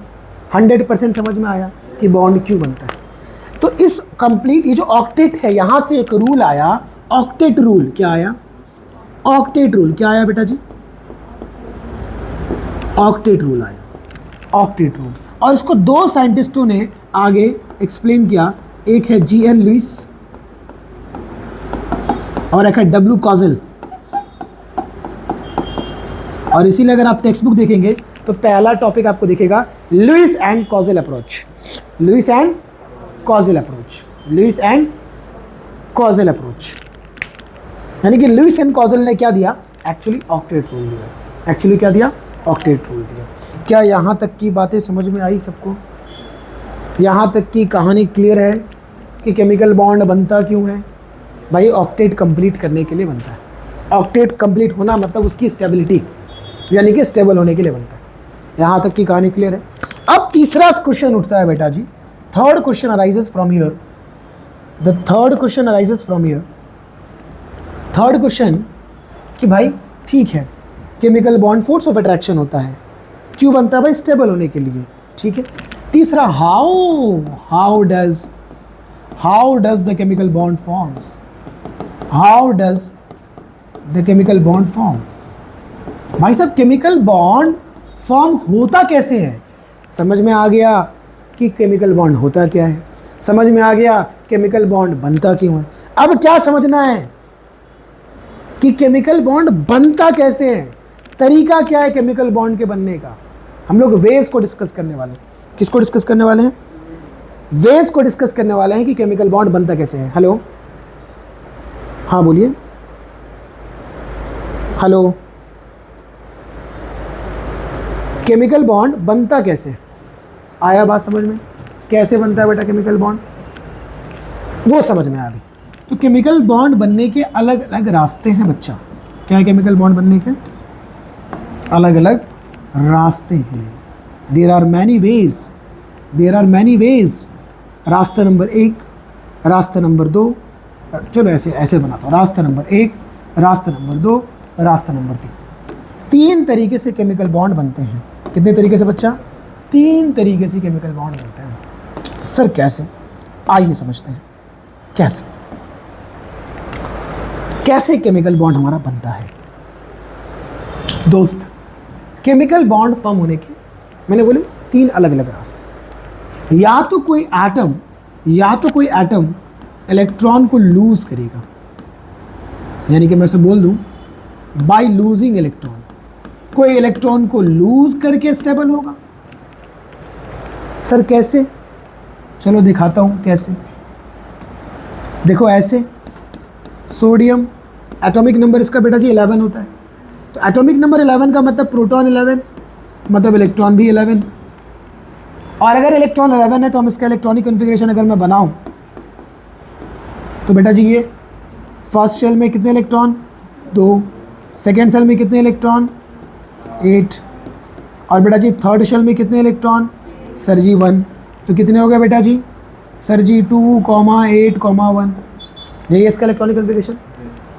100% समझ में आया कि बॉन्ड क्यों बनता है। तो इस कंप्लीट, ये जो ऑक्टेट है, यहाँ से एक रूल आया, ऑक्टेट रूल। क्या आया? Octet rule. क्या आया बेटा जी? ऑक्टेट रूल आया। और इसको 2 साइंटिस्टों ने आगे एक्सप्लेन किया। एक है G.N. लुइस और एक है W. कॉजल। और इसीलिए अगर आप टेक्स्ट बुक देखेंगे तो पहला टॉपिक आपको दिखेगा Lewis and Kossel approach, Lewis and Kossel approach, Lewis and Kossel approach. यानी कि लुईस एंड कॉजल ने क्या दिया, एक्चुअली ऑक्टेट रूल दिया। एक्चुअली क्या दिया, ऑक्टेट रूल दिया। क्या यहाँ तक की बातें समझ में आई सबको? यहाँ तक की कहानी क्लियर है कि केमिकल बॉन्ड बनता क्यों है? भाई ऑक्टेट कंप्लीट करने के लिए बनता है। ऑक्टेट कंप्लीट होना मतलब उसकी स्टेबिलिटी, यानी कि स्टेबल होने के लिए बनता है। यहाँ तक की कहानी क्लियर है। अब तीसरा क्वेश्चन उठता है बेटा जी, third question arises from here, the third question arises from here. Third question कि भाई ठीक है, chemical bond force of attraction होता है, क्यों बनता है भाई? स्टेबल होने के लिए, ठीक है। तीसरा how does the chemical bond forms, how does the chemical bond form. भाई साहब केमिकल बॉन्ड फॉर्म होता कैसे है? समझ में आ गया कि केमिकल बॉन्ड होता क्या है, समझ में आ गया केमिकल बॉन्ड बनता क्यों है। अब क्या समझना है कि केमिकल बॉन्ड बनता कैसे है, तरीका क्या है केमिकल बॉन्ड के बनने का। हम लोग वेज को डिस्कस करने वाले हैं। किसको डिस्कस करने वाले हैं? वेज को डिस्कस करने वाले हैं कि केमिकल बॉन्ड बनता कैसे है। हेलो, हाँ बोलिए, हेलो। केमिकल बॉन्ड बनता कैसे, आया बात समझ में? कैसे बनता है बेटा केमिकल बॉन्ड, वो समझना है अभी। तो केमिकल बॉन्ड बनने के अलग अलग रास्ते हैं बच्चा। क्या है केमिकल बॉन्ड बनने के अलग अलग रास्ते हैं। There are many ways, there are many ways. रास्ता नंबर 1, रास्ता नंबर 2, चलो ऐसे ऐसे बनाता हूँ। रास्ता नंबर 1, रास्ता नंबर 2, रास्ता नंबर 3। 3 तरीके से केमिकल बॉन्ड बनते हैं। कितने तरीके से बच्चा? 3 तरीके से केमिकल बॉन्ड बनते हैं। सर कैसे? आइए समझते हैं कैसे, कैसे केमिकल बॉन्ड हमारा बनता है। दोस्त, केमिकल बॉन्ड फॉर्म होने के मैंने बोले 3 अलग अलग रास्ते। या तो कोई एटम इलेक्ट्रॉन को लूज करेगा, यानी कि मैं से बोल दूं बाय लूजिंग इलेक्ट्रॉन, कोई इलेक्ट्रॉन को लूज करके स्टेबल होगा। सर कैसे? चलो दिखाता हूं कैसे। देखो ऐसे, सोडियम एटॉमिक नंबर इसका बेटा जी 11 होता है, तो एटॉमिक नंबर 11 का मतलब प्रोटॉन 11 मतलब इलेक्ट्रॉन भी 11। और अगर इलेक्ट्रॉन 11 है तो हम इसका इलेक्ट्रॉनिक कॉन्फ़िगरेशन अगर मैं बनाऊं तो बेटा जी ये फर्स्ट शेल में कितने इलेक्ट्रॉन? 2। सेकेंड शेल में कितने इलेक्ट्रॉन? 8। और बेटा जी थर्ड शेल में कितने इलेक्ट्रॉन? सर जी 1। तो कितने हो गए बेटा जी? सर जी 2, 8, 1। यही इसका इलेक्ट्रॉनिक कॉन्फ़िगरेशन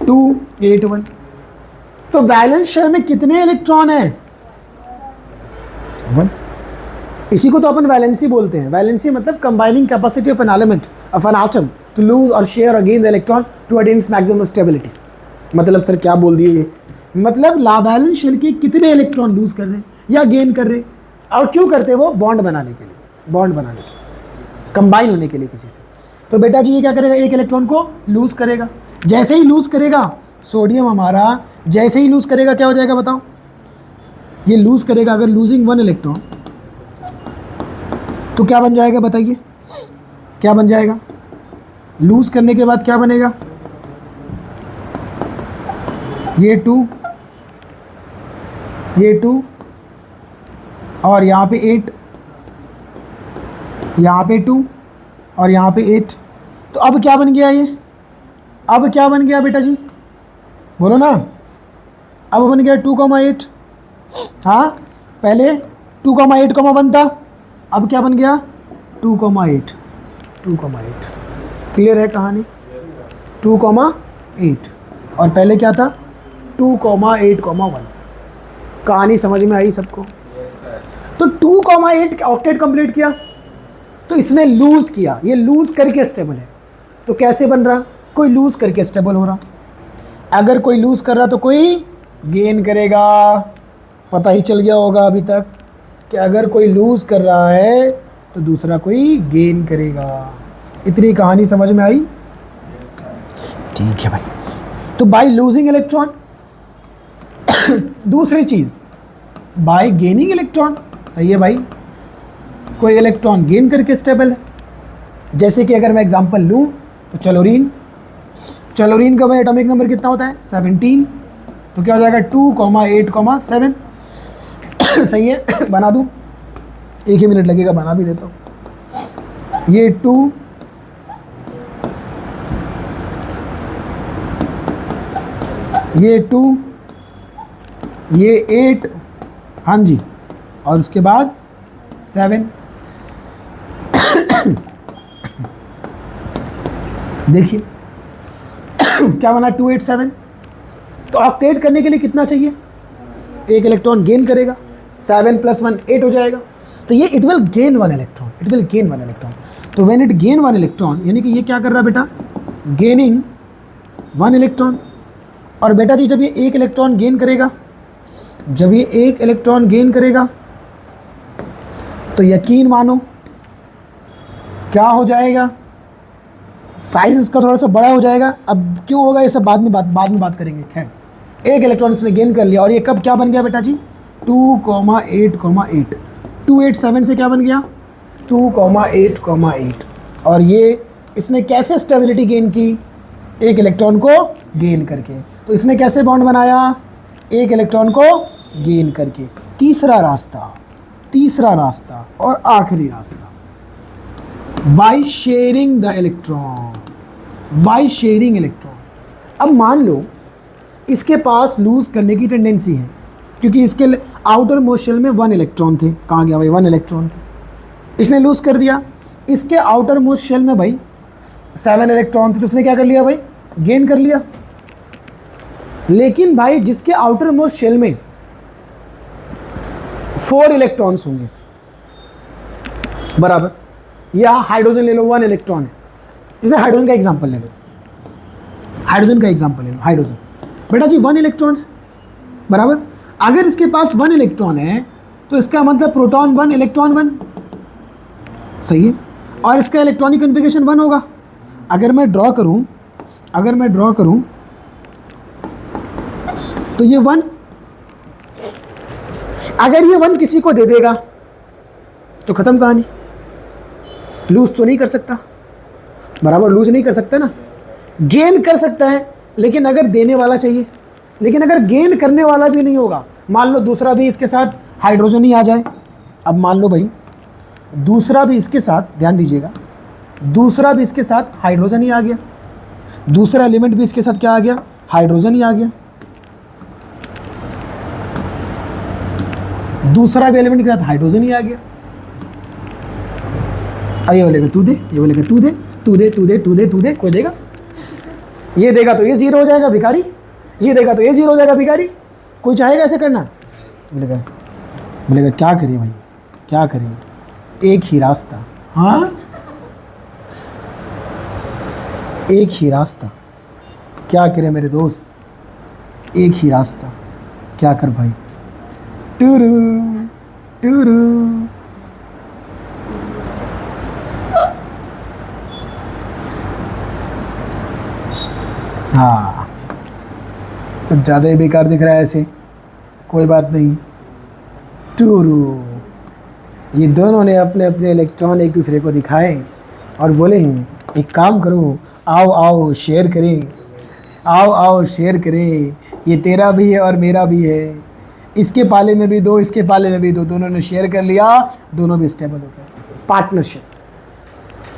2, 8, 1। तो वैलेंस शेल में कितने इलेक्ट्रॉन है? 1। इसी को तो अपन वैलेंसी बोलते हैं। वैलेंसी मतलब combining capacity of an element of an atom to lose और शेयर और gain the electron to attain its maximum stability. मतलब सर क्या बोल दिए ये? मतलब ला वैलेंस शेल के कितने इलेक्ट्रॉन लूज कर रहे हैं या गेन कर रहे हैं, और क्यों करते हैं वो? बॉन्ड बनाने के लिए, बॉन्ड बनाने के लिए, कंबाइन होने के लिए किसी से। तो बेटा जी ये क्या करेगा? एक इलेक्ट्रॉन को लूज करेगा। जैसे ही लूज करेगा सोडियम हमारा, जैसे ही लूज करेगा क्या हो जाएगा बताओ? ये लूज करेगा, अगर लूजिंग 1 इलेक्ट्रॉन तो क्या बन जाएगा बताइए? क्या बन जाएगा? लूज करने के बाद क्या बनेगा? ये 2, ये 2 और यहाँ पे 8, यहाँ पे 2 और यहाँ पे 8। तो अब क्या बन गया ये? अब क्या बन गया बेटा जी? बोलो ना। अब बन गया 2,8। हाँ, पहले 2,8,1 था, अब क्या बन गया? 2,8। 2,8 क्लियर है कहानी? 2,8 और पहले क्या था? 2,8,1। कहानी समझ में आई सबको? तो 2,8 ऑक्टेट कंप्लीट किया, तो इसने लूज किया, ये लूज करके स्टेबल है। तो कैसे बन रहा? कोई लूज करके स्टेबल हो रहा। अगर कोई लूज कर रहा तो कोई गेन करेगा। पता ही चल गया होगा अभी तक कि अगर कोई लूज कर रहा है तो दूसरा कोई गेन करेगा। इतनी कहानी समझ में आई? ठीक है भाई। तो बाय लूजिंग इलेक्ट्रॉन दूसरी चीज़ बाय गेनिंग इलेक्ट्रॉन। सही है भाई, कोई इलेक्ट्रॉन गेन करके स्टेबल है। जैसे कि अगर मैं एग्जांपल लूँ तो चलोरीन, चलोरीन का भाई एटॉमिक नंबर कितना होता है 17, तो क्या हो जाएगा 2,8,7। सही है, बना दूँ, 1 ही मिनट लगेगा, बना भी देता हूँ। ये 2, ये 2, ये 8, हाँ जी, और उसके बाद 7। देखिए क्या बना 287। तो ऑक्टेट करने के लिए कितना चाहिए, 1 इलेक्ट्रॉन गेन करेगा, 7 + 1 8 हो जाएगा। तो ये it will gain 1 electron, it will gain 1 electron. तो व्हेन इट गेन 1 इलेक्ट्रॉन, यानी कि ये क्या कर रहा है बेटा, गेनिंग 1 इलेक्ट्रॉन। और बेटा जी जब ये 1 इलेक्ट्रॉन गेन करेगा, जब ये 1 इलेक्ट्रॉन गेन करेगा तो यकीन मानो क्या हो जाएगा, साइज इसका थोड़ा सा बड़ा हो जाएगा। अब क्यों होगा ये सब बाद में बात करेंगे। खैर 1 इलेक्ट्रॉन इसने गेन कर लिया और ये कब क्या बन गया बेटा जी 2,8,8। 287 से क्या बन गया 2,8,8। और ये इसने कैसे स्टेबिलिटी गेन की, 1 इलेक्ट्रॉन को गेन करके। तो इसने कैसे बॉन्ड बनाया, 1 इलेक्ट्रॉन को गेन करके। तीसरा रास्ता और आखिरी रास्ता, by sharing the electron, by sharing electron. अब मान लो इसके पास लूज करने की टेंडेंसी है, क्योंकि इसके आउटर मोस्ट शेल में 1 इलेक्ट्रॉन थे। कहाँ गया भाई 1 इलेक्ट्रॉन, इसने लूज कर दिया। इसके आउटर मोस्ट शेल में भाई 7 इलेक्ट्रॉन थे, तो उसने क्या कर लिया भाई गेन कर लिया। लेकिन भाई जिसके आउटर मोस्ट शेल में 4 इलेक्ट्रॉन्स होंगे बराबर, या हाइड्रोजन ले लो 1 इलेक्ट्रॉन है, जैसे हाइड्रोजन का एग्जांपल ले लो, हाइड्रोजन बेटा जी 1 इलेक्ट्रॉन है बराबर। अगर इसके पास 1 इलेक्ट्रॉन है तो इसका मतलब प्रोटॉन 1 इलेक्ट्रॉन 1, सही है, और इसका इलेक्ट्रॉनिक कन्फिगरेशन 1 होगा। अगर मैं ड्रॉ करूं तो ये 1, अगर ये 1 किसी को दे देगा तो खत्म कहानी। लूज तो नहीं कर सकता बराबर, लूज नहीं कर सकता ना, गेन कर सकता है, लेकिन अगर देने वाला चाहिए। लेकिन अगर गेन करने वाला भी नहीं होगा, मान लो दूसरा भी इसके साथ हाइड्रोजन ही आ जाए। अब मान लो भाई दूसरा भी इसके साथ, ध्यान दीजिएगा, दूसरा भी इसके साथ हाइड्रोजन ही आ गया, दूसरा एलिमेंट भी इसके साथ क्या आ गया हाइड्रोजन ही आ गया, दूसरा भी एलिमेंट के साथ हाइड्रोजन ही आ गया। ये बोलेगा तू दे, ये बोलेगा तू दे, तू दे, तू दे, तू दे, तू दे, कोई देगा? ये देगा तो ये 0 हो जाएगा भिखारी, ये देगा तो ये 0 हो जाएगा भिखारी। कोई चाहेगा ऐसे करना? बोलेगा क्या करिए भाई, क्या करिए, एक ही रास्ता। हाँ एक ही रास्ता, क्या करे मेरे दोस्त, एक ही रास्ता, क्या कर भाई, टूरू टूरू। हाँ कुछ ज़्यादा ही बेकार दिख रहा है ऐसे, कोई बात नहीं। टूरू, ये दोनों ने अपने अपने इलेक्ट्रॉन एक दूसरे को दिखाए और बोले एक काम करो, आओ आओ शेयर करें, आओ आओ शेयर करें, ये तेरा भी है और मेरा भी है, इसके पाले में भी दो, इसके पाले में भी दो, दोनों ने शेयर कर लिया, दोनों भी स्टेबल हो गए। पार्टनरशिप,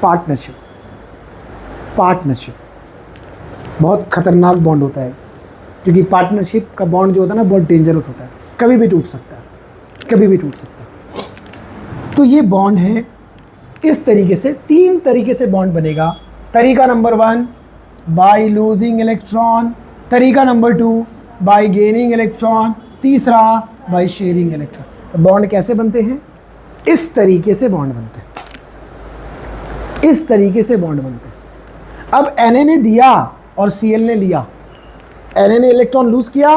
पार्टनरशिप, पार्टनरशिप बहुत खतरनाक बॉन्ड होता है, क्योंकि पार्टनरशिप का बॉन्ड जो होता है ना बहुत डेंजरस होता है, कभी भी टूट सकता है, कभी भी टूट सकता है। तो ये बॉन्ड है, इस तरीके से 3 तरीके से बॉन्ड बनेगा। तरीका नंबर 1 बाय लूजिंग इलेक्ट्रॉन, तरीका नंबर 2 बाय गेनिंग इलेक्ट्रॉन, तीसरा बाय शेयरिंग इलेक्ट्रॉन। तो बॉन्ड कैसे बनते हैं? इस तरीके से बॉन्ड बनते हैं, इस तरीके से बॉन्ड बनते हैं। अब Na ने दिया और Cl ने लिया, Na ने इलेक्ट्रॉन लूज किया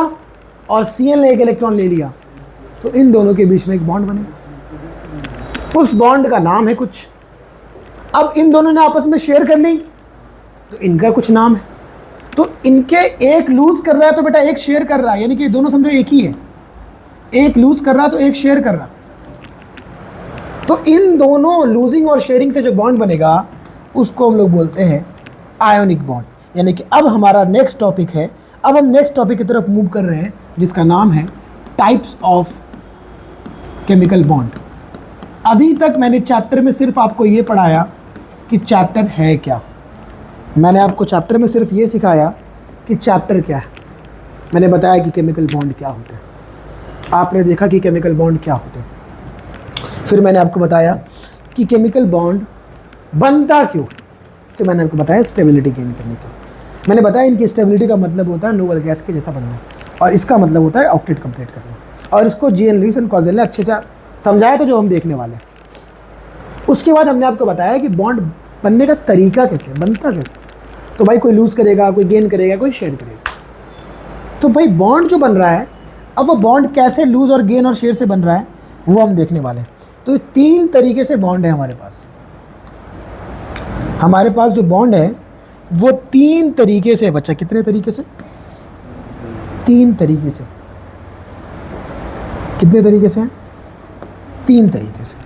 और Cl ने एक इलेक्ट्रॉन ले लिया, तो इन दोनों के बीच में एक बॉन्ड बनेगा। उस बॉन्ड का नाम है कुछ। अब इन दोनों ने आपस में शेयर कर ली तो इनका कुछ नाम है। तो इनके एक लूज कर रहा है तो बेटा एक शेयर कर रहा है, यानी कि दोनों समझो एक ही है। एक लूज कर रहा तो एक शेयर कर रहा। तो इन दोनों लूजिंग और शेयरिंग से जो बॉन्ड बनेगा उसको हम लोग बोलते हैं आयोनिक बॉन्ड। यानी कि अब हमारा नेक्स्ट टॉपिक है, अब हम नेक्स्ट टॉपिक की तरफ मूव कर रहे हैं जिसका नाम है टाइप्स ऑफ केमिकल बॉन्ड। अभी तक मैंने चैप्टर में सिर्फ आपको ये पढ़ाया कि चैप्टर है क्या। मैंने आपको चैप्टर में सिर्फ ये सिखाया कि चैप्टर क्या है। मैंने बताया कि केमिकल बॉन्ड क्या होते हैं, आपने देखा कि केमिकल बॉन्ड क्या होते हैं। फिर मैंने आपको बताया कि केमिकल बॉन्ड बनता क्यों, तो मैंने आपको बताया स्टेबिलिटी गेन करने के लिए। मैंने बताया इनकी स्टेबिलिटी का मतलब होता है नोबल गैस के जैसा बनना, और इसका मतलब होता है ऑक्टेट कंप्लीट करना। और इसको जी.एन. लुईस एंड कॉजेल ने अच्छे से समझाया, तो जो हम देखने वाले हैं। उसके बाद हमने आपको बताया कि बॉन्ड बनने का तरीका कैसे, बनता कैसे। तो भाई कोई लूज़ करेगा, कोई गेन करेगा, कोई शेयर करेगा। तो भाई बॉन्ड जो बन रहा है, अब वो बॉन्ड कैसे लूज़ और गेन और शेयर से बन रहा है वो हम देखने वाले हैं। तो 3 तरीके से बॉन्ड है हमारे पास। हमारे पास जो बॉन्ड है वो 3 तरीके से है बच्चा। कितने तरीके से? 3 तरीके से। कितने तरीके से हैं? 3 तरीके से।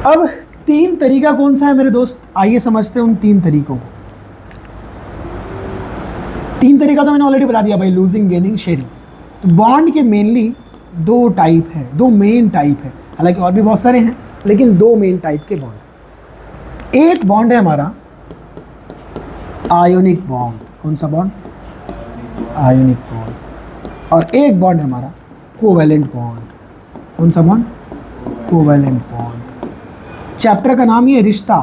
अब 3 तरीका कौन सा है मेरे दोस्त, आइए समझते हैं उन 3 तरीकों को। 3 तरीका तो मैंने ऑलरेडी बता दिया भाई, लूजिंग, गेनिंग, शेयरिंग। तो बॉन्ड के मेनली 2 टाइप है, 2 मेन टाइप है। हालांकि और भी बहुत सारे हैं, लेकिन 2 मेन टाइप के बॉन्ड। एक बॉन्ड है हमारा आयोनिक बॉन्ड। कौन सा बॉन्ड? Ionic bond. और एक बॉन्ड है हमारा कोवैलेंट बॉन्ड। कौन सा बॉन्ड? Covalent bond. चैप्टर का नाम ही है रिश्ता।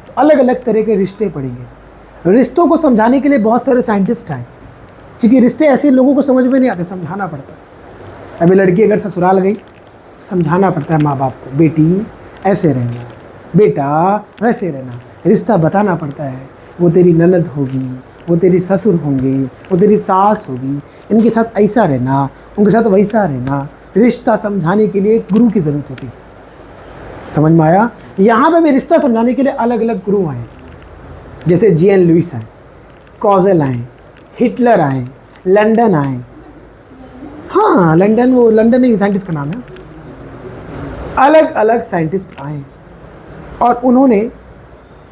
तो अलग अलग तरह के रिश्ते पढ़ेंगे। रिश्तों को समझाने के लिए बहुत सारे साइंटिस्ट हैं, क्योंकि रिश्ते ऐसे लोगों को समझ में नहीं आते, समझाना पड़ता है। अभी लड़की अगर ससुराल गई, समझाना पड़ता है माँ बाप को, बेटी ऐसे रहना, बेटा वैसे रहना। रिश्ता बताना पड़ता है, वो तेरी ननद होगी, वो तेरी ससुर होंगे, वो तेरी सास होगी, इनके साथ ऐसा रहना, उनके साथ वैसा रहना। रिश्ता समझाने के लिए एक गुरु की ज़रूरत होती है। समझ में आया? यहाँ पे भी रिश्ता समझाने के लिए अलग अलग गुरु आए, जैसे जी.एन. लुईस आए, कॉजेल आए, हिटलर आए, लंदन आए। हाँ लंदन, वो लंदन ही साइंटिस्ट का नाम है। अलग अलग साइंटिस्ट आए और उन्होंने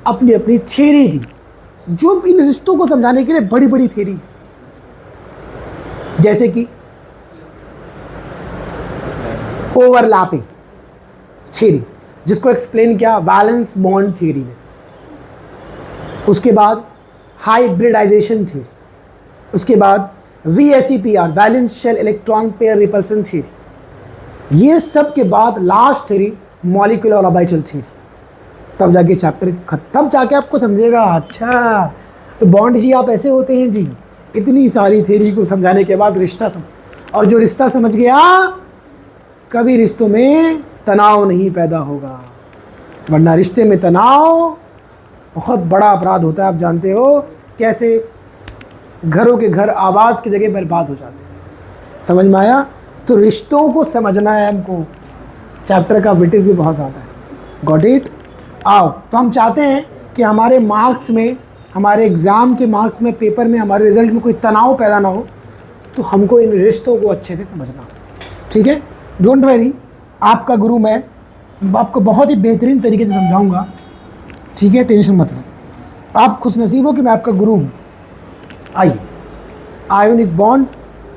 अपनी अपनी थ्योरी दी, जो इन रिश्तों को समझाने के लिए बड़ी बड़ी थ्योरी, जैसे कि ओवरलैपिंग थ्योरी, जिसको एक्सप्लेन किया वैलेंस बॉन्ड थ्योरी ने। उसके बाद हाइब्रिडाइजेशन थ्योरी, उसके बाद VSEPR valence shell electron pair repulsion theory. ये सब के बाद last theory molecular orbital theory. तब जाके चैप्टर खत्म, जाके आपको समझेगा अच्छा तो बॉन्ड जी आप ऐसे होते हैं जी। इतनी सारी थ्योरी को समझाने के बाद रिश्ता और जो रिश्ता समझ गया, कभी रिश्तों में तनाव नहीं पैदा होगा। वरना रिश्ते में तनाव बहुत बड़ा अपराध होता है। आप जानते हो कैसे घरों के घर आबाद की जगह बर्बाद हो जाते हैं। समझ में आया? तो रिश्तों को समझना है हमको। चैप्टर का वेटेज भी बहुत ज़्यादा है। Got it? आओ, तो हम चाहते हैं कि हमारे मार्क्स में, हमारे एग्ज़ाम के मार्क्स में, पेपर में, हमारे रिजल्ट में कोई तनाव पैदा ना हो, तो हमको इन रिश्तों को अच्छे से समझना। ठीक है? डोंट वरी, आपका गुरु मैं आपको बहुत ही बेहतरीन तरीके से समझाऊंगा। ठीक है? टेंशन मत लो, आप खुशनसीब हो कि मैं आपका गुरु हूँ। आइए आयोनिक बॉन्ड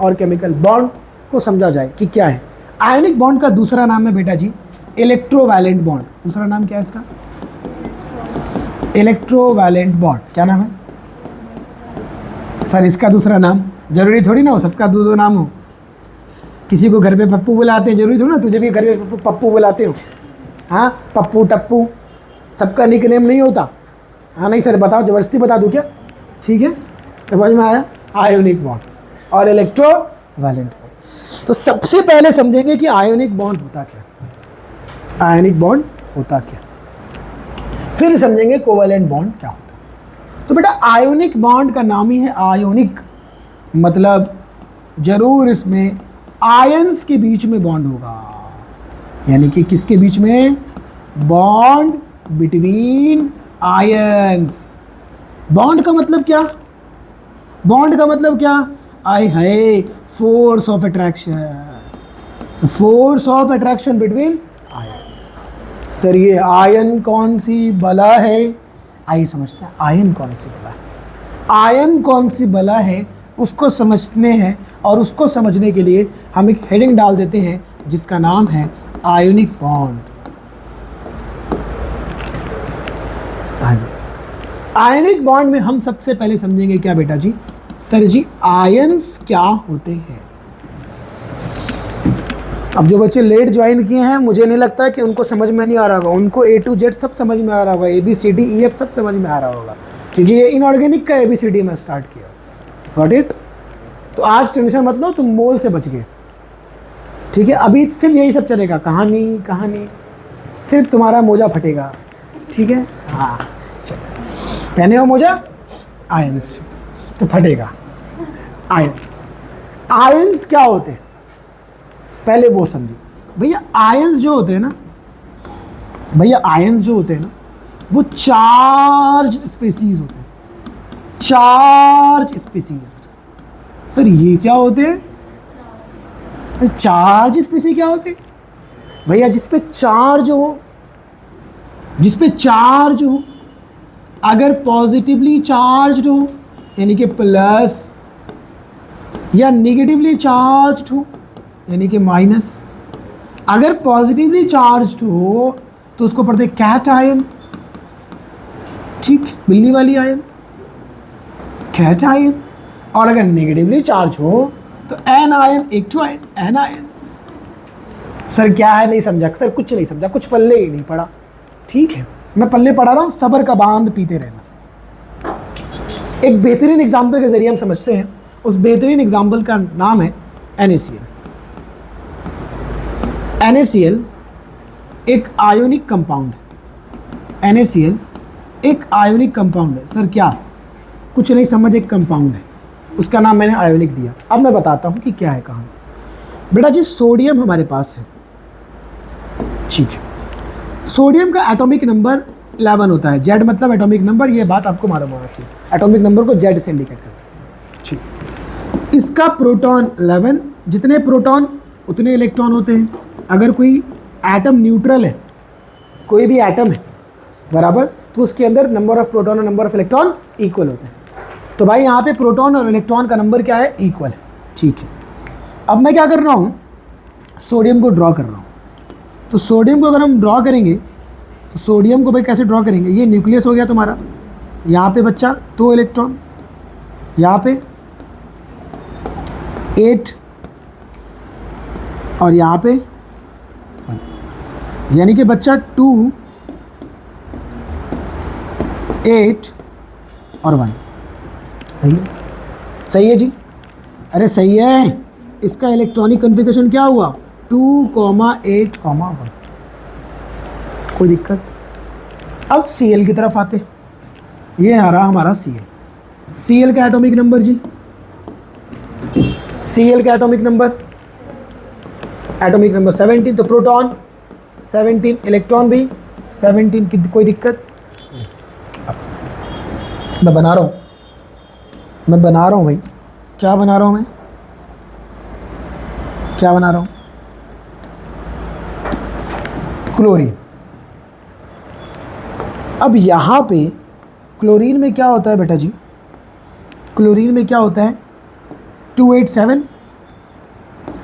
और केमिकल बॉन्ड को समझा जाए कि क्या है। आयोनिक बॉन्ड का दूसरा नाम है बेटा जी इलेक्ट्रोवैलेंट बॉन्ड। दूसरा नाम क्या है इसका? Electrovalent bond. क्या नाम है सर इसका दूसरा नाम? जरूरी थोड़ी ना हो सबका दो नाम हो। किसी को घर पे पप्पू बुलाते हैं, जरूरी थोड़ी ना तुझे भी घर पे पप्पू बुलाते हो। हाँ, पप्पू टप्पू सबका निक नेम नहीं होता। हाँ नहीं सर, बताओ, ज़बरदस्ती बता दूँ क्या? ठीक है, समझ में आया? आयोनिक बॉन्ड और इलेक्ट्रोवैलेंट बॉन्ड। तो सबसे पहले समझेंगे कि आयोनिक बॉन्ड होता क्या, आयोनिक बॉन्ड होता क्या, फिर समझेंगे कोवैलेंट बॉन्ड क्या होता है। तो बेटा आयोनिक बॉन्ड का नाम ही है आयोनिक, मतलब जरूर इसमें आयंस के बीच में बॉन्ड होगा। यानी कि किसके बीच में? Bond between ions. बॉन्ड का मतलब क्या? बॉन्ड का मतलब क्या? आय हाय, force of attraction, force of attraction between ions. Sir ये आयन कौन सी बला है, आइए समझते हैं आयन कौन सी बला है। आयन कौन सी बला है उसको समझने हैं, और उसको समझने के लिए हम एक हेडिंग डाल देते हैं जिसका नाम है आयोनिक बॉन्ड। आयनिक बॉन्ड में हम सबसे पहले समझेंगे क्या बेटा जी, सर जी आयंस क्या होते हैं। अब जो बच्चे लेट ज्वाइन किए हैं मुझे नहीं लगता कि उनको समझ में नहीं आ रहा होगा, उनको A to Z सब समझ में आ रहा होगा, ABCDEF सब समझ में आ रहा होगा, क्योंकि ये इनऑर्गेनिक का ABCD में स्टार्ट किया। Got it? तो आज टेंशन मत लो, तुम मोल से बच गए, ठीक है। अभी सिर्फ यही सब चलेगा, कहानी कहानी, सिर्फ तुम्हारा मोजा फटेगा, ठीक है। हाँ पहने हो मोजा आयंस तो फटेगा। आयंस, आयंस क्या होते हैं पहले वो समझिए भैया। आयंस जो होते हैं ना भैया, आयंस जो होते हैं ना वो चार्ज स्पीसीज होते हैं, चार्ज स्पीसीज। सर ये क्या होते हैं, चार्ज स्पीसीज क्या होते हैं भैया? जिसपे चार्ज हो, जिसपे चार्ज हो, अगर पॉजिटिवली चार्ज हो यानी कि प्लस, या नेगेटिवली चार्ज हो यानी कि माइनस। अगर पॉजिटिवली चार्ज हो तो उसको पढ़ते कैट आयन, ठीक, बिल्ली वाली आयन, कैट आयन। और अगर नेगेटिवली चार्ज हो तो एन आयन, एक टू आयन, एन आयन। सर क्या है नहीं समझा, सर कुछ नहीं समझा, कुछ पल्ले ही नहीं पड़ा, ठीक है। मैं पल्ले पढ़ा रहा हूँ, सब्र का बांध पीते रहना। एक बेहतरीन एग्जाम्पल के जरिए हम समझते हैं, उस बेहतरीन एग्जाम्पल का नाम है NaCl। NaCl एक आयोनिक कंपाउंड है। NaCl एक आयोनिक कंपाउंड है। सर क्या, कुछ नहीं समझ, एक कंपाउंड है, उसका नाम मैंने आयोनिक दिया। अब मैं बताता हूँ कि क्या है कहानी। बेटा जी सोडियम हमारे पास है, ठीक है। सोडियम का एटॉमिक नंबर 11 होता है, Z मतलब एटॉमिक नंबर, ये बात आपको मालूम होना चाहिए। एटॉमिक नंबर को Z से इंडिकेट करते हैं, ठीक। इसका प्रोटॉन 11, जितने प्रोटॉन उतने इलेक्ट्रॉन होते हैं। अगर कोई एटम न्यूट्रल है, कोई भी एटम है बराबर, तो उसके अंदर नंबर ऑफ प्रोटॉन और नंबर ऑफ इलेक्ट्रॉन इक्वल होते हैं। तो भाई यहाँ पे प्रोटॉन और इलेक्ट्रॉन का नंबर क्या है, इक्वल है, ठीक है। अब मैं क्या कर रहा हूँ, सोडियम को ड्रॉ कर रहा हूँ। तो सोडियम को अगर हम ड्रॉ करेंगे तो सोडियम को भाई कैसे ड्रॉ करेंगे, ये न्यूक्लियस हो गया तुम्हारा, यहाँ पे बच्चा 2 इलेक्ट्रॉन, यहाँ पे 8 और यहाँ पे 1, यानी कि बच्चा 2, 8 और 1। सही है, सही है जी, अरे सही है। इसका इलेक्ट्रॉनिक कन्फिगरेशन क्या हुआ, 2,8,1। कोई दिक्कत? अब Cl की तरफ आते, ये आ रहा हमारा Cl का एटॉमिक नंबर जी, Cl का एटॉमिक नंबर 17। तो प्रोटॉन 17, इलेक्ट्रॉन भी 17 की कोई दिक्कत? मैं बना रहा हूँ भाई, क्या बना रहा हूँ मैं, क्या बना रहा हूँ, क्लोरीन। अब यहाँ पे क्लोरीन में क्या होता है बेटा जी, क्लोरीन में क्या होता है, 287,